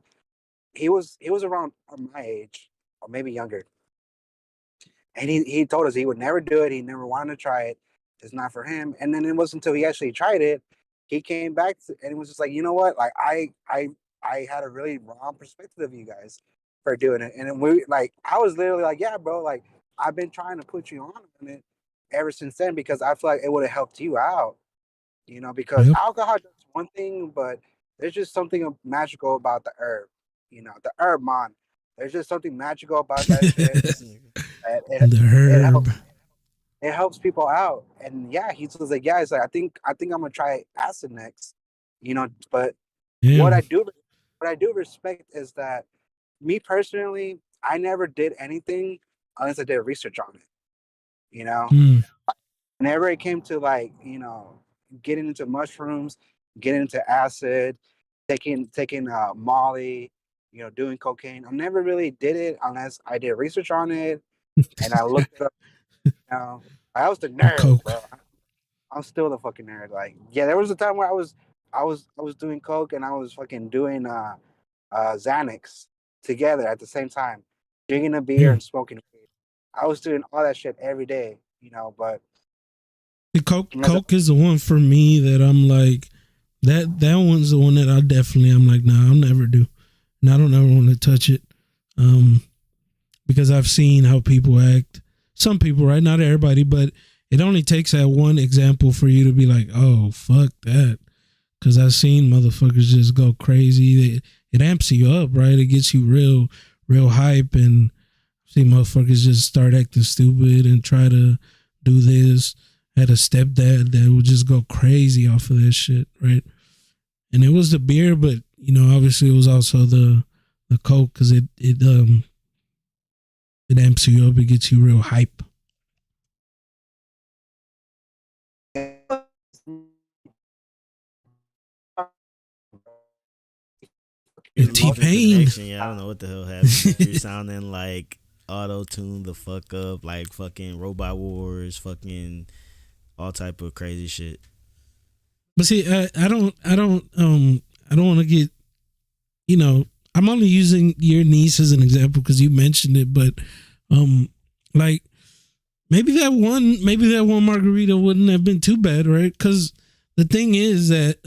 he was around my age or maybe younger, and he told us he would never do it. He never wanted to try it. It's not for him. And then it wasn't until he actually tried it, he came back and it was just like, you know what? Like I had a really wrong perspective of you guys for doing it. And then I was literally like, yeah, bro, like I've been trying to put you on it ever since then because I feel like it would have helped you out, you know, because alcohol does one thing, but there's just something magical about the herb, you know, the herb, man. There's just something magical about that shit. The herb. It helps people out. And yeah, he was like, yeah, he's like, I think I'm gonna try acid next, you know. But what I do respect is that me personally, I never did anything unless I did research on it, you know. Whenever it came to, like, you know, getting into mushrooms, getting into acid, taking Molly, you know, doing cocaine, I never really did it unless I did research on it and I looked it up. You know, I was the nerd, bro. I'm still the fucking nerd. Like, yeah, there was a time where I was doing coke and I was fucking doing Xanax together at the same time, drinking a beer and smoking weed. I was doing all that shit every day, you know. But Coke is the one for me that I'm like, that one's the one that I'm like, nah, I'll never do, and I don't ever want to touch it, because I've seen how people act. Some people, right? Not everybody, but it only takes that one example for you to be like, oh, fuck that. Because I've seen motherfuckers just go crazy. It amps you up, right? It gets you real hype. And I've seen motherfuckers just start acting stupid and try to do this. I had a stepdad that would just go crazy off of that shit, right? and it was the beer, but obviously it was also the Coke because it amps you up, it gets you real hype. Your T-Pain. connection, yeah, I don't know what the hell happened. You're sounding like auto-tune the fuck up, like fucking Robot Wars, fucking all type of crazy shit. But see, I don't want to get, I'm only using your niece as an example because you mentioned it, but like maybe that one margarita wouldn't have been too bad, right? Because the thing is that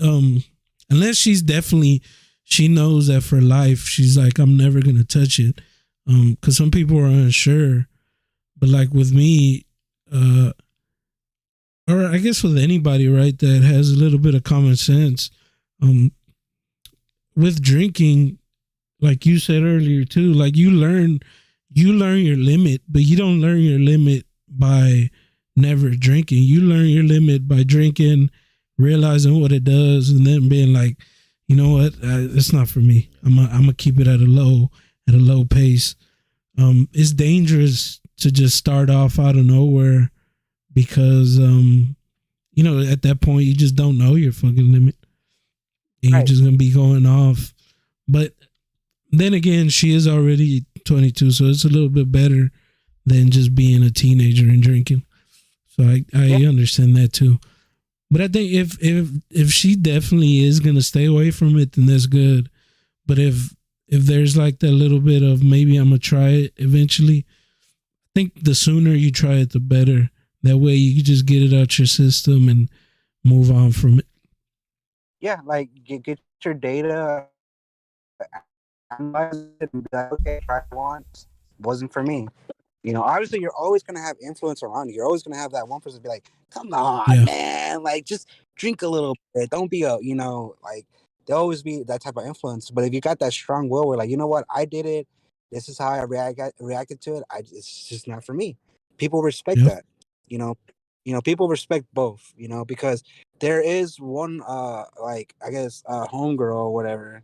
unless she knows that for life she's like, I'm never gonna touch it, because some people are unsure, but like with me, or I guess with anybody, right, that has a little bit of common sense, with drinking, like you said earlier too, like you learn your limit, but you don't learn your limit by never drinking. You learn your limit by drinking, realizing what it does, and then being like, you know what, it's not for me. I'm gonna keep it at a low pace. It's dangerous to just start off out of nowhere because at that point you just don't know your fucking limit, and you're just gonna be going off. But then again, she is already 22, so it's a little bit better than just being a teenager and drinking. So I understand that too. But I think if she definitely is gonna stay away from it, then that's good. But if there's like that little bit of maybe I'm gonna try it eventually, I think the sooner you try it, the better. That way you can just get it out your system and move on from it. Yeah, like get your data, analyze it, and be like, okay, try it once. Wasn't for me. Obviously you're always gonna have influence around you. You're always gonna have that one person be like, come on, man, like just drink a little bit. Don't be like there'll always be that type of influence. But if you got that strong will where like, you know what, I did it, this is how I reacted to it, it's just not for me. People respect that. People respect both, because there is one like I guess homegirl or whatever.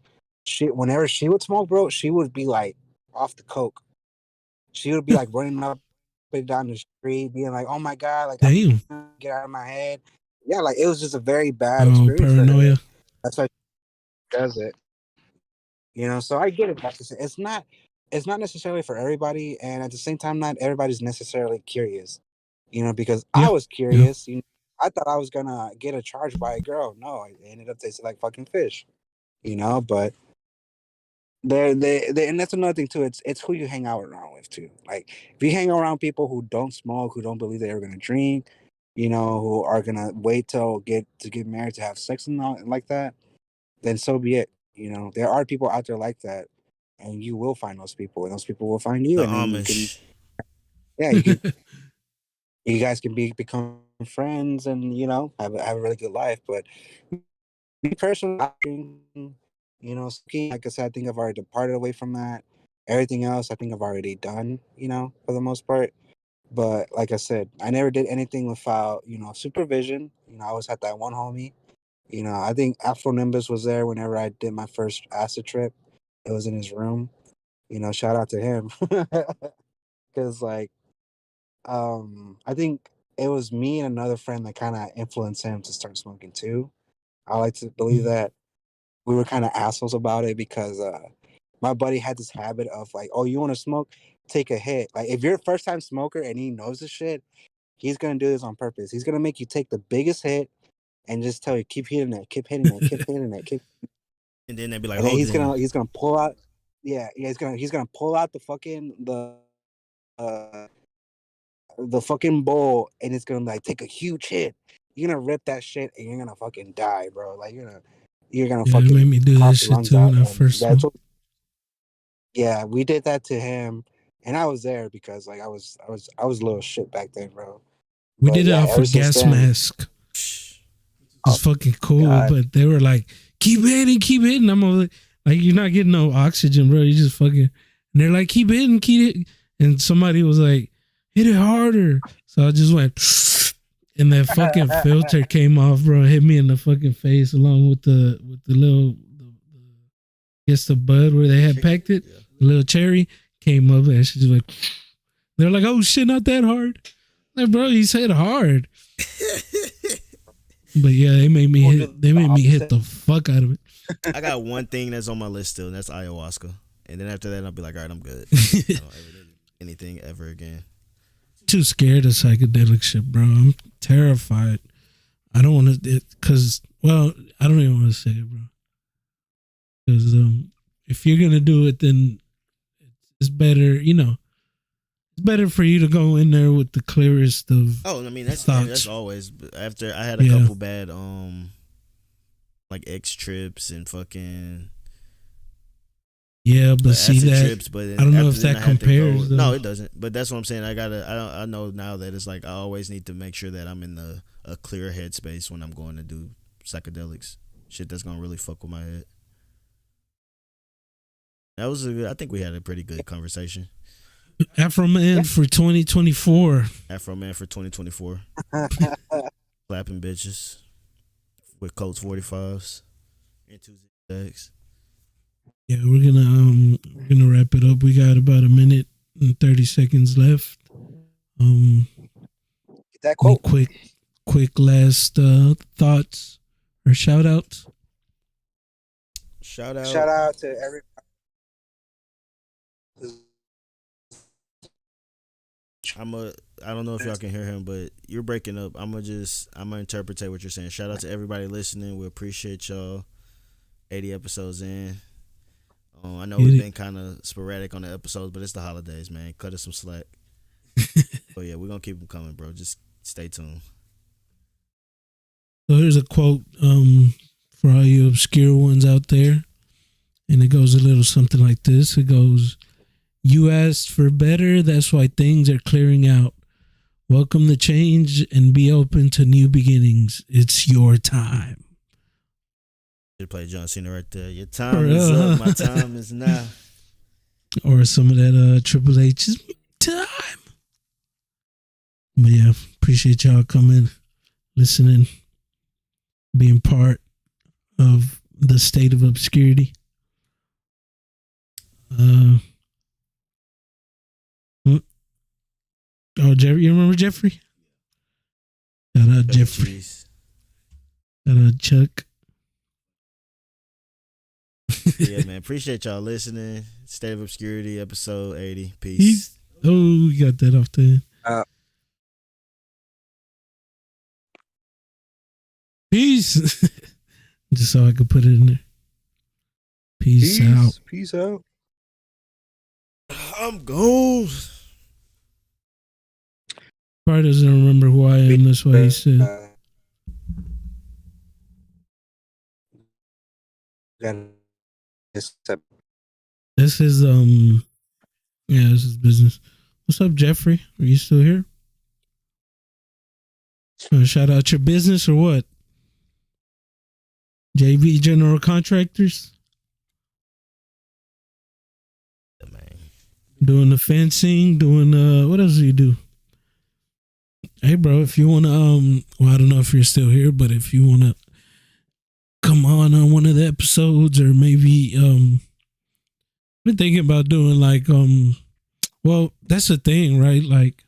Whenever she would smoke, bro, she would be like off the coke. She would be like running up and down the street, being like, "Oh my god, like Damn. I'm get out of my head." Yeah, like it was just a very bad Oh, experience paranoia. for her. That's why she does it. So I get it. Like I said, it's not necessarily for everybody, and at the same time, not everybody's necessarily curious. Because I was Yeah. curious. I thought I was gonna get a charge by a girl. No, it ended up tasting like fucking fish. But they and that's another thing too. It's who you hang out around with too. Like if you hang around people who don't smoke, who don't believe they're gonna drink, who are gonna wait till get married to have sex and all like that, then so be it. There are people out there like that, and you will find those people, and those people will find you, The and then you can, Amish. you guys can become friends, and have a really good life. But me personally, I drink, skiing, like I said, I think I've already departed away from that. Everything else, I think I've already done, for the most part. But like I said, I never did anything without, supervision. I always had that one homie. I think Afro Nimbus was there whenever I did my first acid trip. It was in his room. Shout out to him. Because like, I think it was me and another friend that kind of influenced him to start smoking too. I like to believe that we were kind of assholes about it because my buddy had this habit of like, oh, you want to smoke? Take a hit. Like if you're a first time smoker and he knows this shit, he's gonna do this on purpose. He's gonna make you take the biggest hit and just tell you keep hitting it, keep hitting it, keep hitting it, keep. And then they'd be like, And then hold he's gonna pull out. Yeah, he's gonna pull out the fucking uh the fucking bowl and it's gonna like take a huge hit. You're gonna rip that shit and you're gonna fucking die, bro. Like you're gonna Yeah, it made me fucking do that cough your shit lungs too out. when I And first that's smoked. what, yeah, we did that to him, and I was there because like I was a little shit back then, bro. We But did it yeah, off ever a since gas then, mask. oh It's fucking cool, god, but they were like, keep hitting. I'm like, you're not getting no oxygen, bro. You just fucking. And they're like, keep hitting. And somebody was like, hit it harder. So I just went, and that fucking filter came off, bro. Hit me in the fucking face along with the little, I guess the bud where they had packed it. Yeah. The little cherry came up and she's like, they're like, oh shit, not that hard. Like, bro, he said hard. But yeah, they made me hit the fuck out of it. I got one thing that's on my list still, and that's ayahuasca. And then after that, I'll be like, all right, I'm good. I don't ever do anything ever again. Too scared of psychedelic shit, bro. I'm terrified. I don't want to, because, well, I don't even want to say it, bro. Because if you're gonna do it, then it's better. It's better for you to go in there with the clearest of. Oh, I mean that's always. After I had a couple bad like X trips and fucking. Yeah, but see that trips, but I don't know if that compares. No, it doesn't. But that's what I'm saying. I know now that it's like I always need to make sure that I'm in a clear headspace when I'm going to do psychedelics. Shit that's gonna really fuck with my head. That was I think we had a pretty good conversation. Afro Man for 2024. Afro Man for 2024. Clapping bitches with Colts 45s and two zigzags. Yeah, we're gonna wrap it up. We got about a minute and 30 seconds left. Get that quote. Quick last thoughts or shout outs. Shout out to everybody. I don't know if y'all can hear him, but you're breaking up. I'm gonna interpret what you're saying. Shout out to everybody listening. We appreciate y'all. 80 episodes in. I know we've been kind of sporadic on the episodes, but it's the holidays, man. Cut us some slack. But yeah, we're gonna keep them coming, bro. Just stay tuned. So here's a quote for all you obscure ones out there, and it goes a little something like this. It goes, "You asked for better, that's why things are clearing out. Welcome the change and be open to new beginnings. It's your time." Should play John Cena right there. Your time is up. My time is now. Or some of that Triple H's time. But yeah, appreciate y'all coming, listening, being part of the state of obscurity. Oh, Jeffrey, you remember Jeffrey? Shout out Jeffrey. Shout out Chuck. Yeah, man. Appreciate y'all listening. State of Obscurity, episode 80. Peace. Oh, we got that off there. Peace. Just so I could put it in there. Peace out. Peace out. I'm gone. Probably doesn't remember who I am. That's why he said. This is this is business. What's up, Jeffrey? Are you still here? Shout out your business or what? JV General Contractors. Man. Doing the fencing, doing what else do you do? Hey bro, if you wanna well, I don't know if you're still here, but if you wanna come on one of the episodes, or maybe been thinking about doing like well, that's the thing, right? Like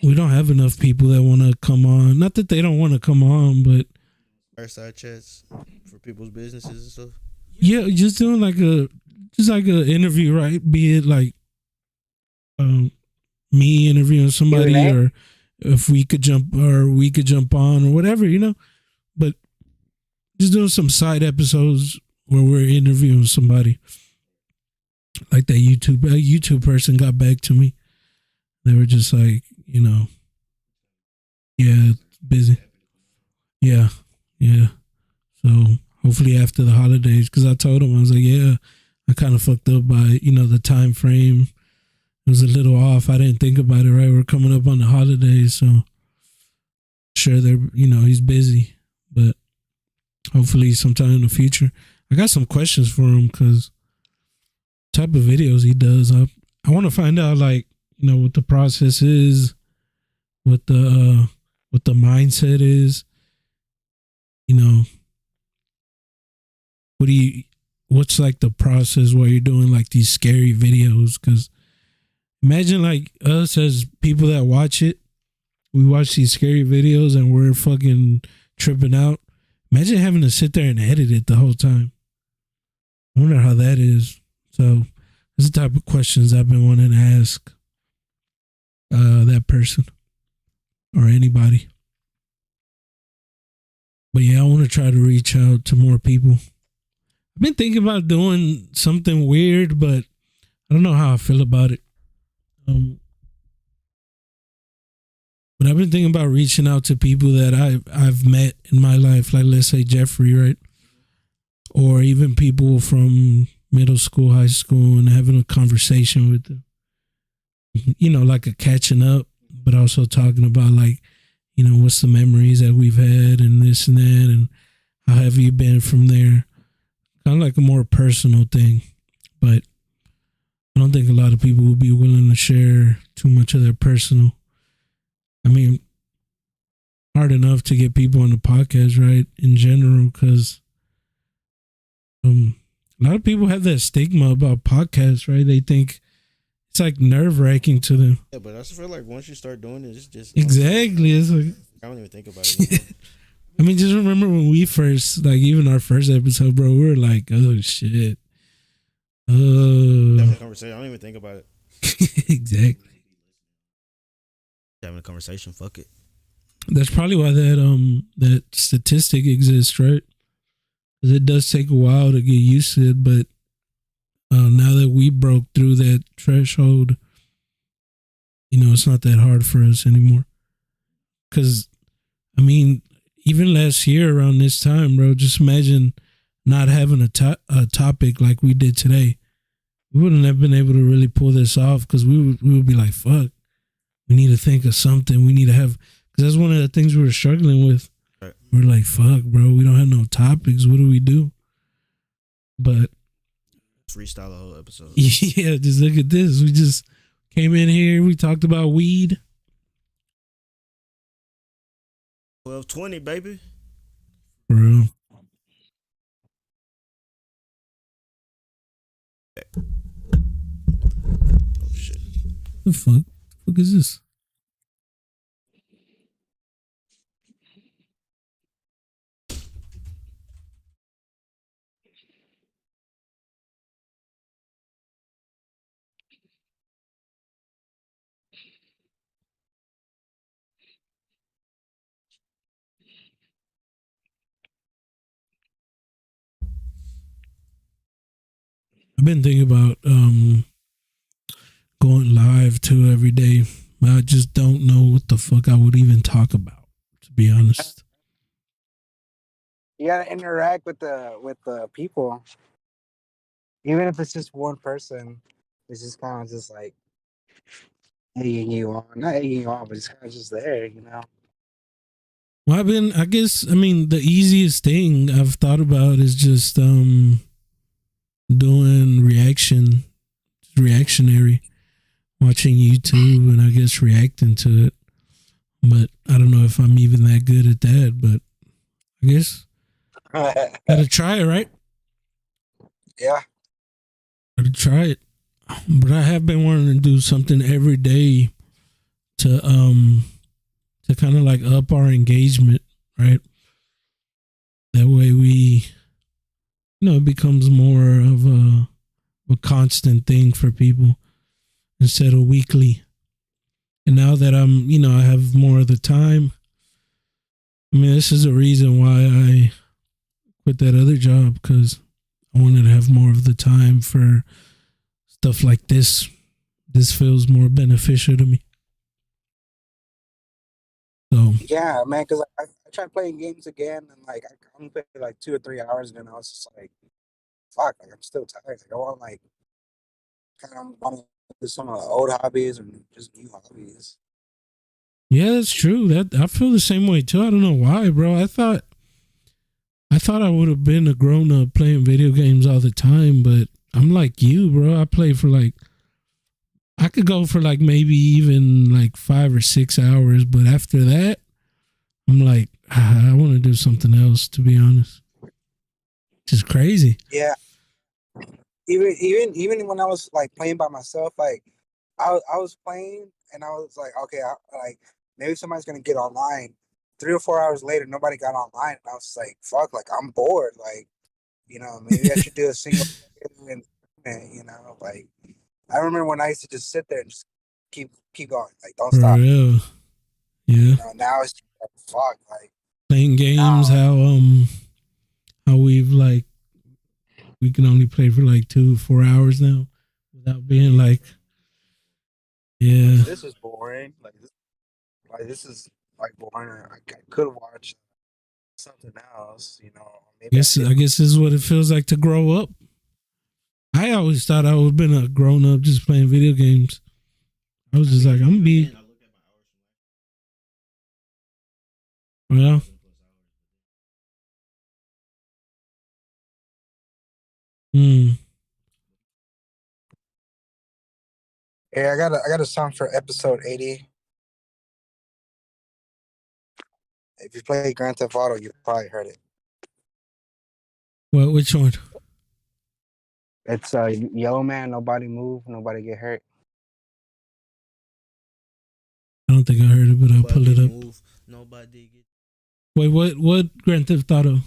we don't have enough people that want to come on. Not that they don't want to come on, but Fireside chats for people's businesses and stuff. Yeah, just doing like a interview, right? Be it like me interviewing somebody, or if we could jump on or whatever, you know. But just doing some side episodes where we're interviewing somebody. Like that YouTube person got back to me. They were just like, you know, yeah, busy. Yeah. So hopefully after the holidays, because I told him, I was like, yeah, I kind of fucked up by, you know, the time frame. It was a little off. I didn't think about it, right? We're coming up on the holidays, so sure, he's busy, but hopefully sometime in the future. I got some questions for him because type of videos he does. I want to find out, like, you know, what the process is with the what the mindset is. You know, what's like the process while you're doing like these scary videos? Because imagine like us as people that watch it, we watch these scary videos and we're fucking tripping out. Imagine having to sit there and edit it the whole time. I wonder how that is. So that's the type of questions I've been wanting to ask that person or anybody. But yeah, I want to try to reach out to more people. I've been thinking about doing something weird, but I don't know how I feel about it. But I've been thinking about reaching out to people that I've met in my life, like let's say Jeffrey, right? Or even people from middle school, high school, and having a conversation with them. You know, like a catching up, but also talking about like, you know, what's the memories that we've had and this and that, and how have you been from there? Kind of like a more personal thing, but I don't think a lot of people would be willing to share too much of their personal. I mean, hard enough to get people on the podcast, right? In general, because a lot of people have that stigma about podcasts, right? They think it's like nerve-wracking to them. Yeah, but I just feel like once you start doing it, it's just exactly. It's like I don't even think about it anymore. I mean, just remember when we first, like, even our first episode, bro, we were like, oh shit. Having a conversation, I don't even think about it. Exactly. Having a conversation, fuck it. That's probably why that statistic exists, right? Because it does take a while to get used to it, but now that we broke through that threshold, you know, it's not that hard for us anymore. Because, I mean, even last year around this time, bro, just imagine not having a topic like we did today. We wouldn't have been able to really pull this off because we would be like, fuck, we need to think of something. We need to have, because that's one of the things we were struggling with. Right. We're like, fuck, bro, we don't have no topics. What do we do? But freestyle the whole episode. Yeah, just look at this. We just came in here. We talked about weed. 12:20, baby. Bro. Oh shit. The fuck? The fuck is this? I've been thinking about going live too every day. I just don't know what the fuck I would even talk about, to be honest. You gotta interact with the people, even if it's just one person. It's just kind of just like egging you on, not egging you on, but it's kind of just there, you know. Well, I guess, the easiest thing I've thought about is just doing reactionary, watching YouTube and I guess reacting to it. But I don't know if I'm even that good at that, but I guess gotta try it, right? Yeah. Gotta try it. But I have been wanting to do something every day to kind of like up our engagement, right? That way we, it becomes more of a constant thing for people instead of weekly. And now that I have more of the time, this is the reason why I quit that other job, because I wanted to have more of the time for stuff like this. This feels more beneficial to me. So yeah, man, because I tried playing games again, and like I only played like 2 or 3 hours, and I was just like, fuck, like I'm still tired. Like I want to do some of the old hobbies and just new hobbies. yeah, that's true. That I feel the same way too. I don't know why, bro. I thought I would have been a grown up playing video games all the time, but I'm like you, bro. I play for I could go for maybe even 5 or 6 hours, but after that, I'm like, I want to do something else, to be honest. Just crazy. Yeah. Even when I was like playing by myself, like I was playing and I was like, okay, like maybe somebody's gonna get online. 3 or 4 hours later, nobody got online, and I was like, fuck, like I'm bored. Like, maybe I should do a single and like I remember when I used to just sit there and just keep going, like don't For stop. real. Yeah. Now it's like, fuck, like Playing games, how we've like we can only play for like 2-4 hours now without being like, yeah. this is boring. This is like boring. I could have watched something else. Maybe I guess this is what it feels like to grow up. I always thought I would have been a grown up just playing video games. I was just like, I'm gonna be. Well, Yeah, I got a song for episode 80. If you play Grand Theft Auto, you probably heard it. well, which one? It's Yellow Man, Nobody Move, Nobody Get Hurt. I don't think I heard it, but I'll pull it up. Nobody get. Wait, what Grand Theft Auto?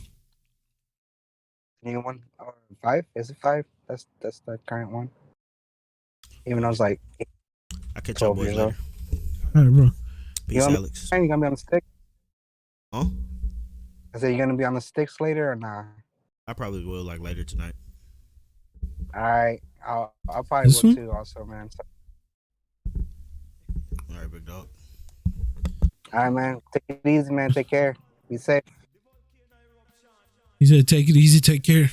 New one or 5? Is it 5? That's the current one. Even though it's like I catch y'all 12 boys years later. old. All right, bro. Peace, You Alex. gonna be on the stick? Huh? I said, you gonna be on the sticks later or nah? I probably will like later tonight. All right, I'll probably This will one? too. Also, man. So, All right, big dog. all right, man. Take it easy, man. Take care. Be safe. He said, "Take it easy, take care."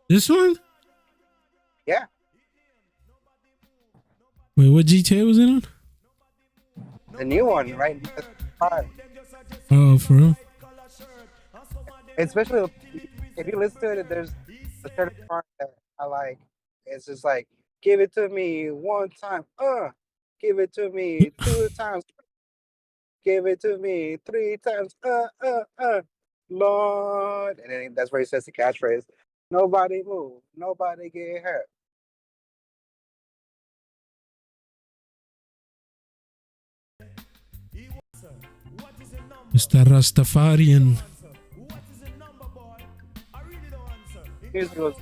This one? Yeah. Wait, what GTA was it on? The new one, right? 5. Oh, for real? Especially if you listen to it, there's a certain part that I like. It's just like, give it to me one time, give it to me 2 times, give it to me 3 times, Lord. And then that's where he says the catchphrase, nobody move, nobody get hurt. Mr. Rastafarian. Here's goes.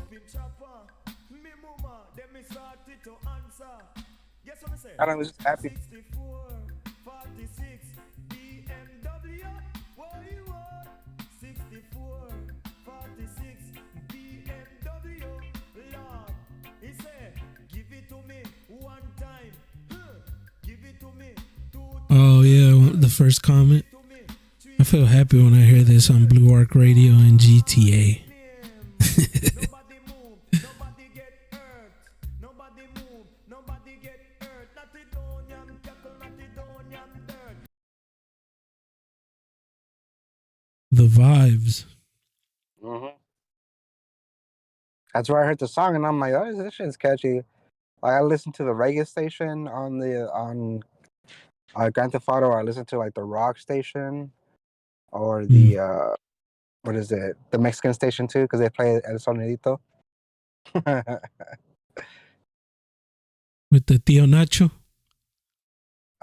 I was just happy. Oh yeah, the first comment. I feel happy when I hear this on Blue Arc Radio and GTA. The vibes. Mm-hmm. That's where I heard the song, and I'm like, oh, this shit's catchy. Like I listened to the reggae station on Grand Theft Auto. Or I listened to like the rock station or the what is it? The Mexican station too, because they play El Sonidito. With the Tío Nacho.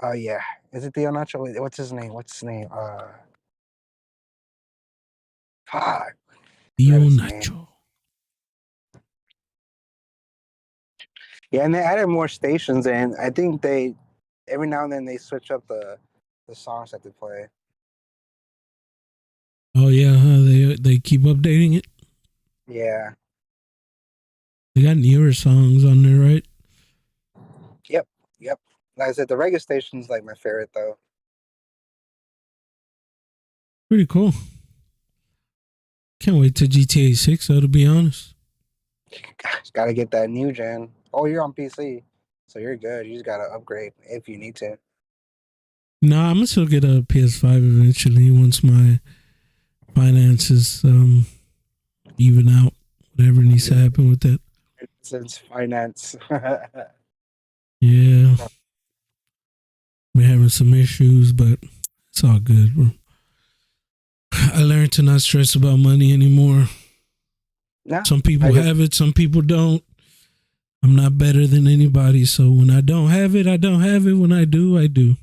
Oh yeah, is it Theo Nacho? Wait, what's his name? Fuck. Tío That is Nacho. Yeah, and they added more stations, and I think they every now and then they switch up the songs that they play. Oh yeah, huh? They keep updating it. Yeah. They got newer songs on there, right? Yep. Like I said, the reggae station's like my favorite though. Pretty cool. Can't wait till GTA 6, though, to be honest. Gotta get that new gen. Oh, you're on PC, so you're good. You just gotta upgrade if you need to. Nah, I'm gonna still get a PS5 eventually once my finances even out. Whatever needs to happen with that. since finance. Yeah, we're having some issues, but it's all good, bro. I learned to not stress about money anymore. No, Some I people guess have it, some people don't. I'm not better than anybody, so when I don't have it, I don't have it. When I do, I do.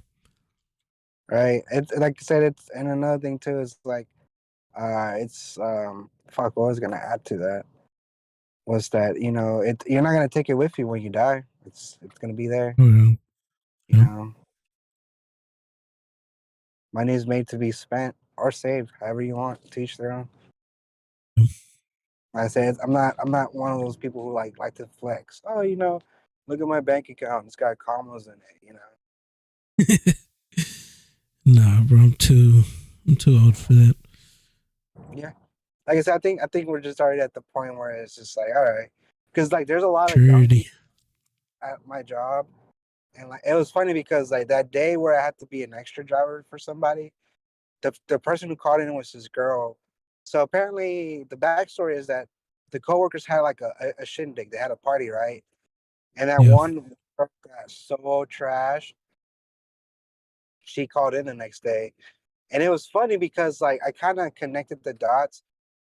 right. It's like I said. It's and another thing too is like, it's fuck. What I was gonna add to that was that you're not gonna take it with you when you die. It's gonna be there. Oh, yeah. You Yep. know, money is made to be spent or saved, however you want. Teach their own. Yep. Like I said, I'm not one of those people who like to flex. Oh, look at my bank account. It's got commas in it. Nah, bro, I'm too old for that. Yeah. Like I said, I think we're just already at the point where it's just like, all right, because like there's a lot of young Maturity. people at my job, and like it was funny because like that day where I had to be an extra driver for somebody, the person who called in was this girl. So apparently the backstory is that the coworkers had like a shindig. They had a party, right? And that Yeah. one girl got so trash. She called in the next day, and it was funny because like I kind of connected the dots.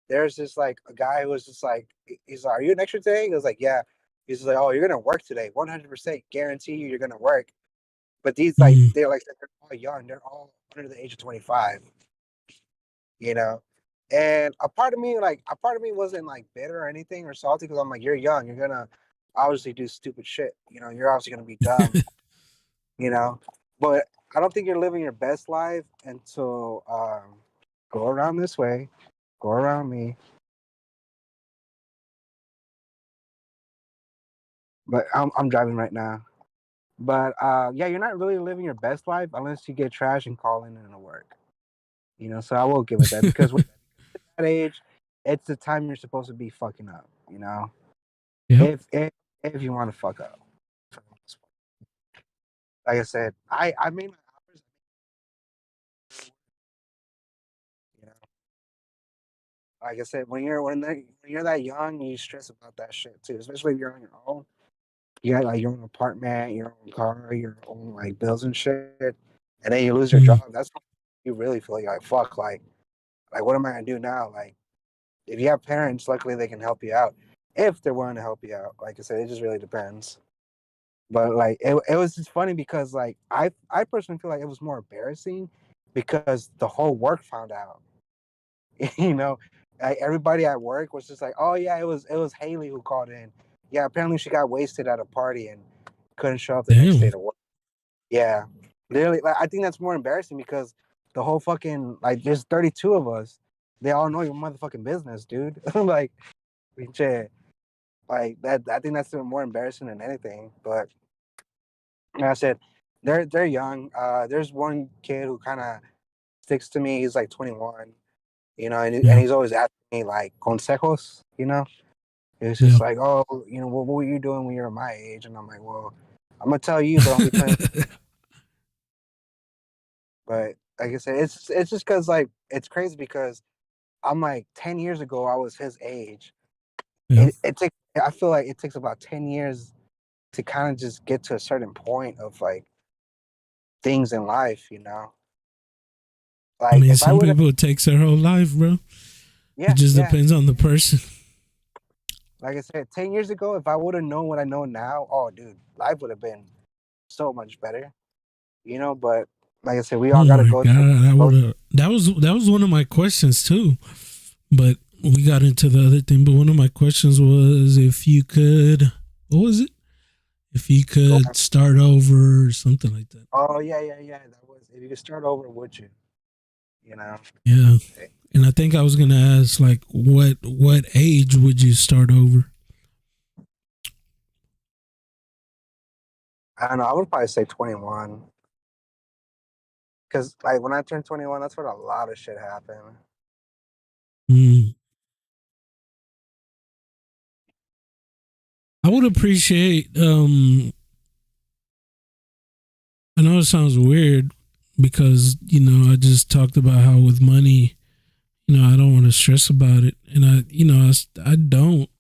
There's this like a guy who was just like, he's like, "Are you an extra today?" He was like, "Yeah." He's like, "Oh, you're gonna work today, 100% guarantee you're gonna work." But these like Mm, they're all young, they're all under the age of 25, you know. And a part of me wasn't like bitter or anything or salty because I'm like, you're young, you're gonna obviously do stupid shit, you're obviously gonna be dumb, you know. But I don't think you're living your best life until go around this way, go around me. But I'm driving right now. But yeah, you're not really living your best life unless you get trash and call in to work. So I will give it that because when that age, it's the time you're supposed to be fucking up. yep. If you want to fuck up. Like I said, I made my hours. You know, like I said, when you're that young, you stress about that shit too, especially if you're on your own. You got like your own apartment, your own car, your own like bills and shit, and then you lose your Mm, job. That's when you really feel like fuck, like what am I gonna do now? Like if you have parents, luckily they can help you out if they're willing to help you out. Like I said, it just really depends. But like it was just funny because like I personally feel like it was more embarrassing because the whole work found out. you know, like everybody at work was just like, oh yeah, it was Haley who called in. Yeah, apparently she got wasted at a party and couldn't show up the next day damn. to work. Yeah, literally, like I think that's more embarrassing because the whole fucking like there's 32 of us. They all know your motherfucking business, dude. Like, shit, like that. I think that's more embarrassing than anything. But like I said, they're young. There's one kid who kind of sticks to me. He's like 21, and Yeah. he's always asking me like consejos. It's Yeah. just like, oh, what were you doing when you were my age? And I'm like, well, I'm gonna tell you, but I'm be 20. But like I said, it's just because like it's crazy because I'm like 10 years ago I was his age. Yeah. It takes I feel like it takes about 10 years to kind of just get to a certain point of like things in life. I Like mean, if I some would have, people it takes their whole life, bro. It yeah, just yeah. depends on the person. Like I said, 10 years ago, if I would have known what I know now, oh, dude, life would have been so much better. But like I said, we Oh all got to my go through. god, that was one of my questions too. But we got into the other thing. But one of my questions was if you could, what was it? If you Go. could start over or something like that. Oh, yeah, yeah, yeah. That was, if you could start over, would you? You know, Yeah. Eh, And I think I was gonna ask like what age would you start over? I don't know. I would probably say 21. Because, like, when I turned 21, that's when a lot of shit happened. Mm. I would appreciate I know it sounds weird because, I just talked about how with money, I don't want to stress about it. And I don't.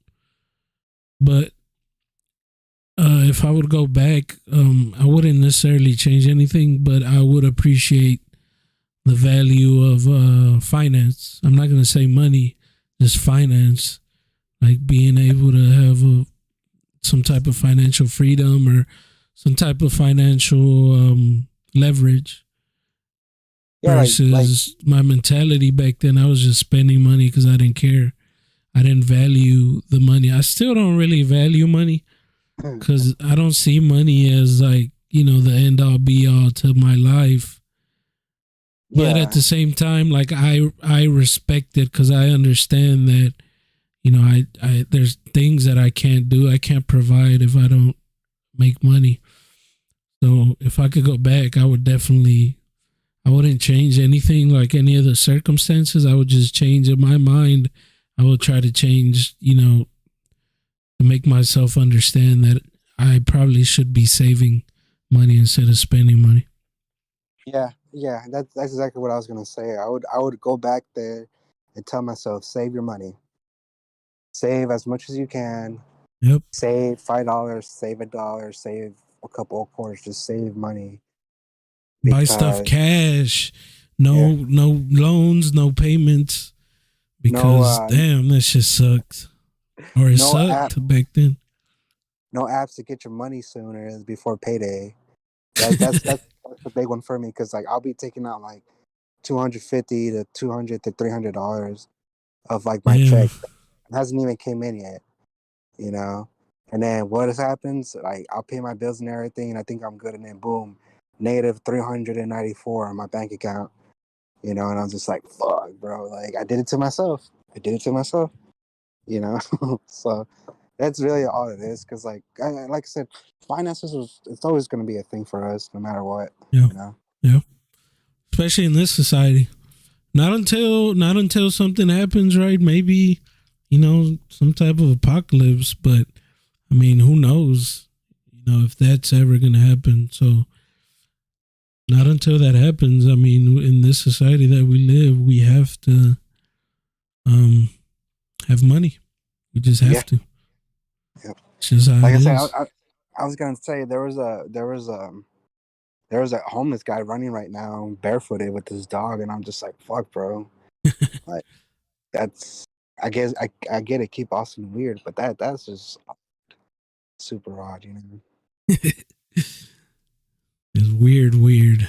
But If I would go back, I wouldn't necessarily change anything, but I would appreciate the value of finance. I'm not gonna say money, just finance, like being able to have some type of financial freedom or some type of financial leverage. Yeah, like Versus my mentality back then, I was just spending money because I didn't care. I didn't value the money. I still don't really value money because I don't see money as like, the end all be all to my life. But at yeah, the same time, like I respect it because I understand that, I there's things that I can't do. I can't provide if I don't make money. So if I could go back, I wouldn't change anything like any of the circumstances. I would just change in my mind. I would try to change, to make myself understand that I probably should be saving money instead of spending money. yeah. That's exactly what I was gonna say. I would go back there and tell myself, save your money, save as much as you can, Yep. save $5, save $1, save a couple of quarters, just save money Buy stuff because cash, yeah, no loans, no payments. no Because damn, that shit sucked. Or it no app sucked back then. no apps to get your money sooner before payday. That's a big one for me because like I'll be taking out like 250 to 200 to $300 of like my Damn. check. It hasn't even came in yet, you know. And then what happens? Like I'll pay my bills and everything, and I think I'm good, and then boom, negative 394 on my bank account, and I'm just like, fuck, bro. Like I did it to myself. I did it to myself, you know. So that's really all it is. Because like I said, finances it's always going to be a thing for us, no matter what, Yeah. you know. Yeah. Especially in this society. Not until something happens, right? Maybe, some type of apocalypse, but I mean, who knows, if that's ever gonna happen. So not until that happens, I mean, in this society that we live, we have to um have money. We just Yeah. have to. Yeah. It's just how Like it I said, is. I was gonna say there was a homeless guy running right now barefooted with his dog, and I'm just like, fuck, bro. Like that's I guess I get it, keep Austin weird, but that's just super odd. It's weird.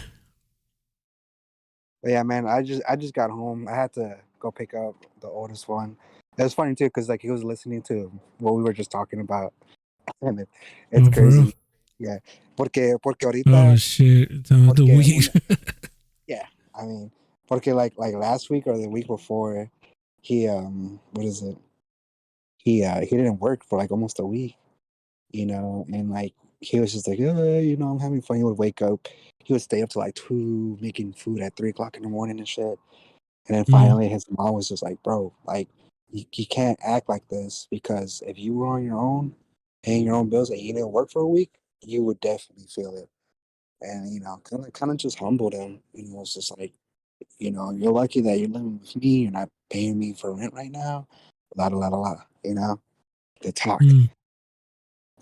But yeah, man, I just got home. I had to go pick up the oldest one. It was funny too, because like he was listening to what we were just talking about, and it's Oh, for real? crazy. Yeah, porque Oh ahorita shit! Time of the porque week. yeah, I mean porque like last week or the week before, he what is it? He didn't work for like almost a week, and like he was just like, I'm having fun. He would wake up, he would stay up to like 2 making food at 3 o'clock in the morning and shit. And then Mm, finally his mom was just like, bro, like you can't act like this because if you were on your own, paying your own bills and you didn't work for a week, you would definitely feel it. And kind of just humbled him. It's just like, you're lucky that you're living with me. You're not paying me for rent right now. La la la la la. The talk. mm.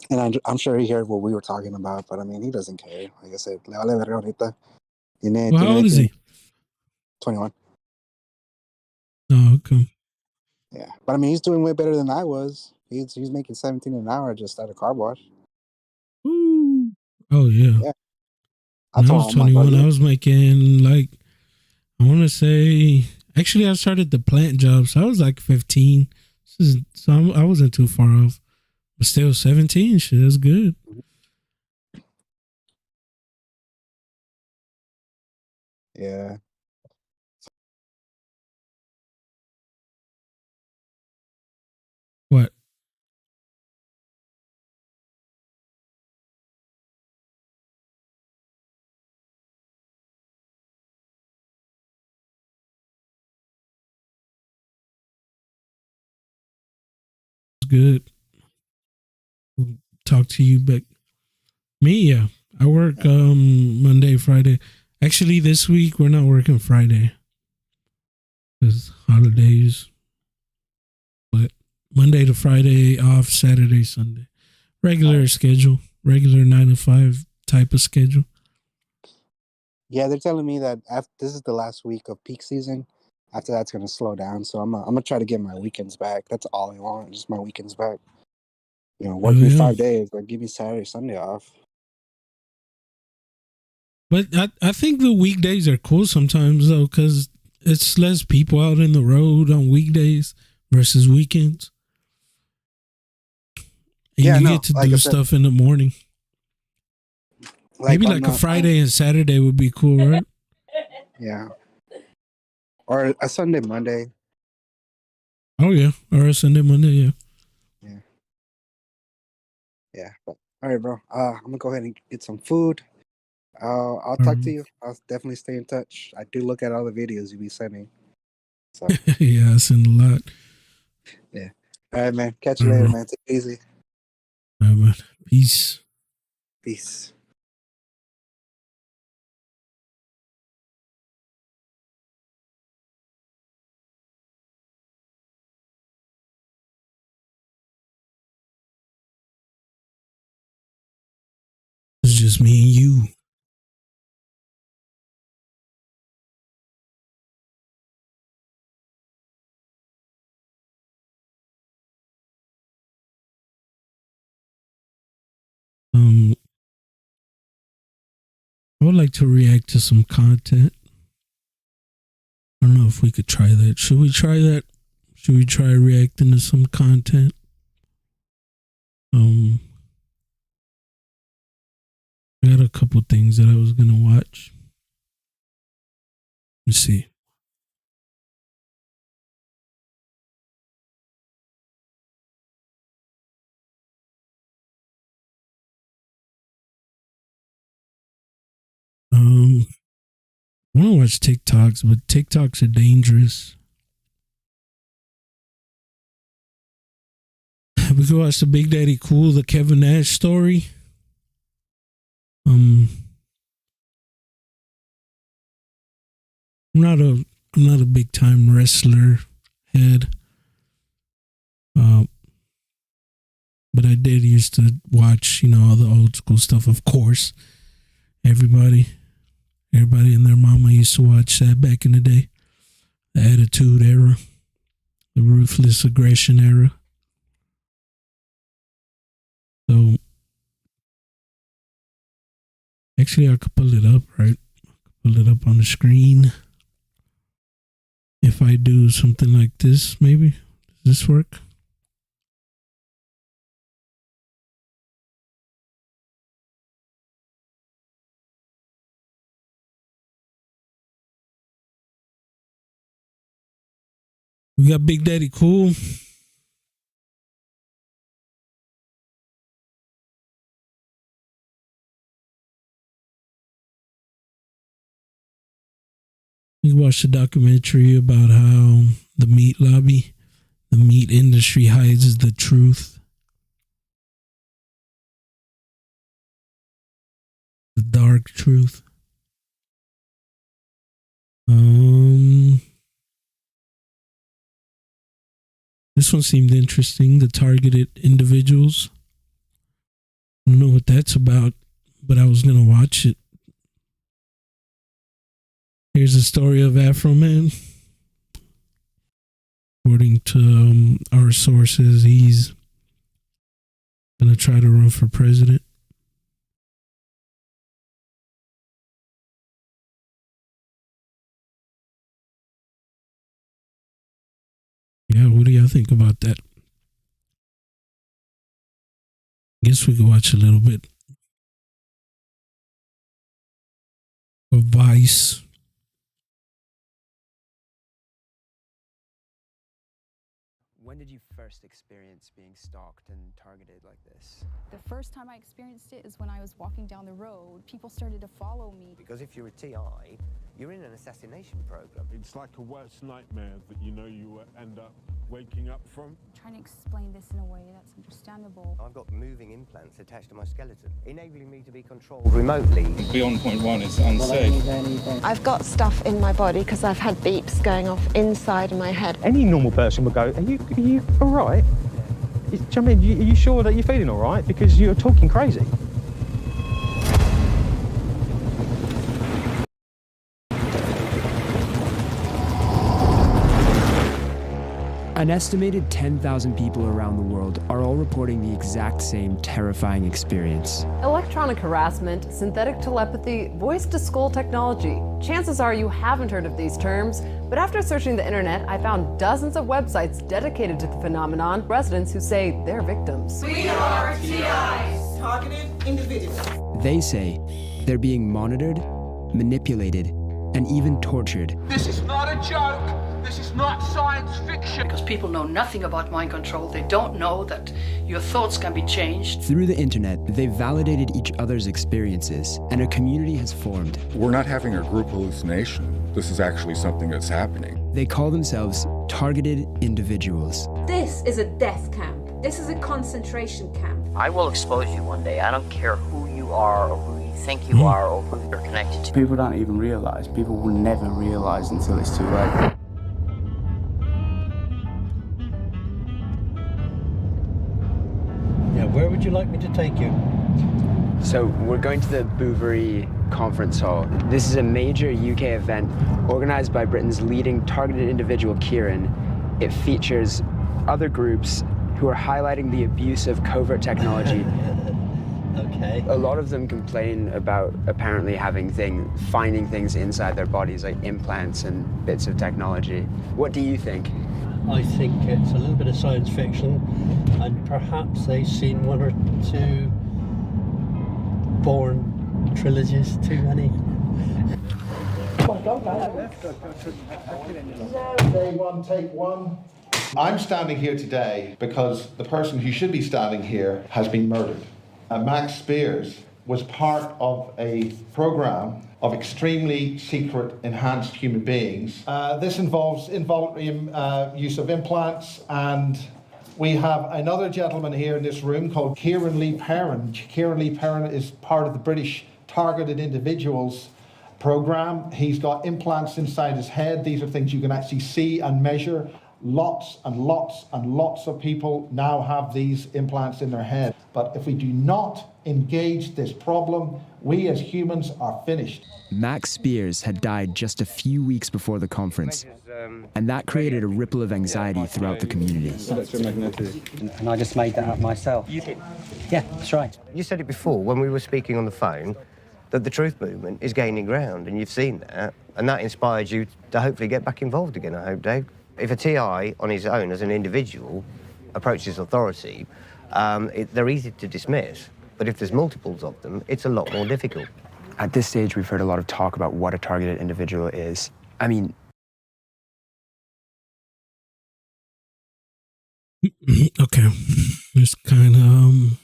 And I'm sure he heard what we were talking about, but I mean, he doesn't care. Like I said, le vale verga ahorita. Well, how old is he? 21. Oh, okay. Yeah, but I mean, he's doing way better than I was. He's making 17 an hour just at a car wash. Ooh. Oh yeah. Yeah, I When I told was him, I'm like, bro, 21, I you. was making like, I want to say, actually, I started the plant job, so I was like 15. I wasn't too far off, but still 17. Shit, that's good. Yeah, What? It's good. We'll talk to you back. Me, yeah. I work Monday, Friday. Actually, this week we're not working Friday because holidays. But Monday to Friday off, Saturday, Sunday. Regular schedule, regular 9 to 5 type of schedule. Yeah, they're telling me that this is the last week of peak season. After that's gonna slow down, so I'm gonna try to get my weekends back. That's all I want, just my weekends back. Work me 5 days, but give me Saturday, Sunday off. But I think the weekdays are cool sometimes though, because it's less people out in the road on weekdays versus weekends. And you get to do stuff in the morning. Maybe like a Friday and Saturday would be cool, right? Yeah. Or a Sunday, Monday. Oh, yeah. Or a Sunday, Monday, yeah. Yeah. Yeah. But, all right, bro. I'm going to go ahead and get some food. I'll talk to you. I'll definitely stay in touch. I do look at all the videos you be sending. So. Yeah, I send a lot. Yeah. All right, man. Catch you later, man. Take it easy. All right, man. Peace. Peace. It's just me and you. I would like to react to some content. I don't know if we could try that. Should we try that? Should we try reacting to some content? I got a couple things that I was gonna watch. Let's see. I want to watch TikToks, but TikToks are dangerous. We could watch the Big Daddy Cool, the Kevin Nash story. I'm not a big time wrestler head. But I did used to watch, all the old school stuff, of course. Everybody and their mama used to watch that back in the day. The Attitude Era. The Ruthless Aggression Era. So, actually, I could pull it up, right? Pull it up on the screen. If I do something like this, maybe. Does this work? We got Big Daddy Cool. We watched a documentary about how the meat lobby, the meat industry hides the truth. The dark truth. This one seemed interesting. The targeted individuals. I don't know what that's about, but I was going to watch it. Here's the story of Afro Man. According to our sources, he's going to try to run for president. Yeah, what do y'all think about that? Guess we could watch a little bit of Vice. When did you first experience being stalked and targeted like this? The first time I experienced it is when I was walking down the road. People started to follow me. Because if you're a TI, you're in an assassination program. It's like a worst nightmare that you will end up waking up from. Trying to explain this in a way that's understandable. I've got moving implants attached to my skeleton, enabling me to be controlled remotely. Beyond point one is unsafe. I've got stuff in my body because I've had beeps going off inside my head. Any normal person would go, are you all right? Do you know what I mean? Are you sure that you're feeling all right? Because you're talking crazy. An estimated 10,000 people around the world are all reporting the exact same terrifying experience. Electronic harassment, synthetic telepathy, voice-to-skull technology. Chances are you haven't heard of these terms, but after searching the internet, I found dozens of websites dedicated to the phenomenon, residents who say they're victims. We are TIs, targeted individuals. They say they're being monitored, manipulated, and even tortured. This is not a joke. This is not science fiction. Because people know nothing about mind control. They don't know that your thoughts can be changed. Through the internet, they've validated each other's experiences, and a community has formed. We're not having a group hallucination. This is actually something that's happening. They call themselves targeted individuals. This is a death camp. This is a concentration camp. I will expose you one day. I don't care who you are or who you think you are or who you're connected to. People don't even realize. People will never realize until it's too late. Where would you like me to take you? So we're going to the Bouverie Conference Hall. This is a major UK event organized by Britain's leading targeted individual, Kieran. It features other groups who are highlighting the abuse of covert technology. Okay. A lot of them complain about apparently finding things inside their bodies, like implants and bits of technology. What do you think? I think it's a little bit of science fiction, and perhaps they've seen one or two Bourne trilogies, too many. Day one, take one. I'm standing here today because the person who should be standing here has been murdered. Max Spears was part of a program of extremely secret enhanced human beings. This involves involuntary use of implants, and we have another gentleman here in this room called Kieran Lee Perrin. Kieran Lee Perrin is part of the British Targeted Individuals program. He's got implants inside his head. These are things you can actually see and measure. Lots and lots and lots of people now have these implants in their head. But if we do not engage this problem, we as humans are finished. Max Spears had died just a few weeks before the conference, and that created a ripple of anxiety throughout the community. And I just made that up myself. You did? Yeah, that's right. You said it before when we were speaking on the phone, that the truth movement is gaining ground, and you've seen that, and that inspired you to hopefully get back involved again, I hope, Dave. If a TI on his own as an individual approaches authority, they're easy to dismiss. But if there's multiples of them, it's a lot more difficult. At this stage, we've heard a lot of talk about what a targeted individual is. I mean... Okay. It's kind of,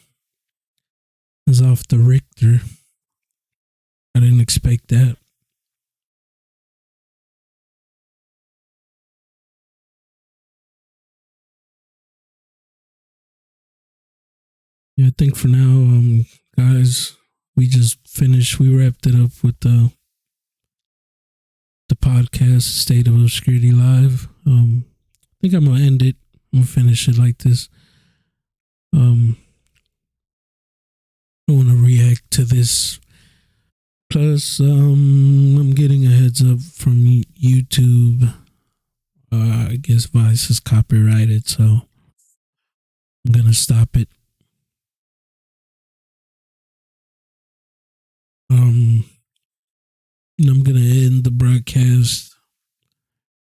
is off the Richter. I didn't expect that. Yeah, I think for now, guys, we wrapped it up with the podcast, State of Obscurity Live. I think I'm gonna end it. I'm gonna finish it like this. I want to react to this. Plus, I'm getting a heads up from YouTube. I guess Vice is copyrighted, so I'm gonna stop it. And I'm gonna end the broadcast.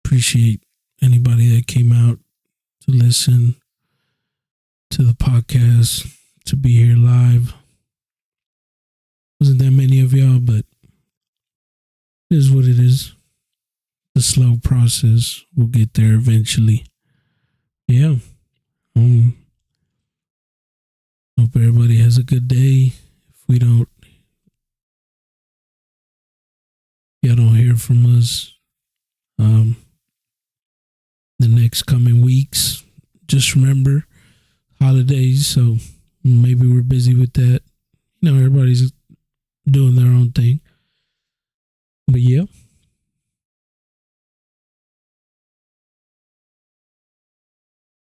Appreciate anybody that came out to listen to the podcast, to be here live. Wasn't that many of y'all, but it is what it is. The slow process. We'll get there eventually. Yeah. Hope everybody has a good day. If we don't, y'all don't hear from us the next coming weeks. Just remember holidays, so maybe we're busy with that. You know, everybody's doing their own thing. But yeah.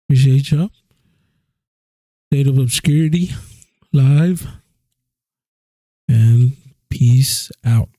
Appreciate y'all. State of Obscurity live. And peace out.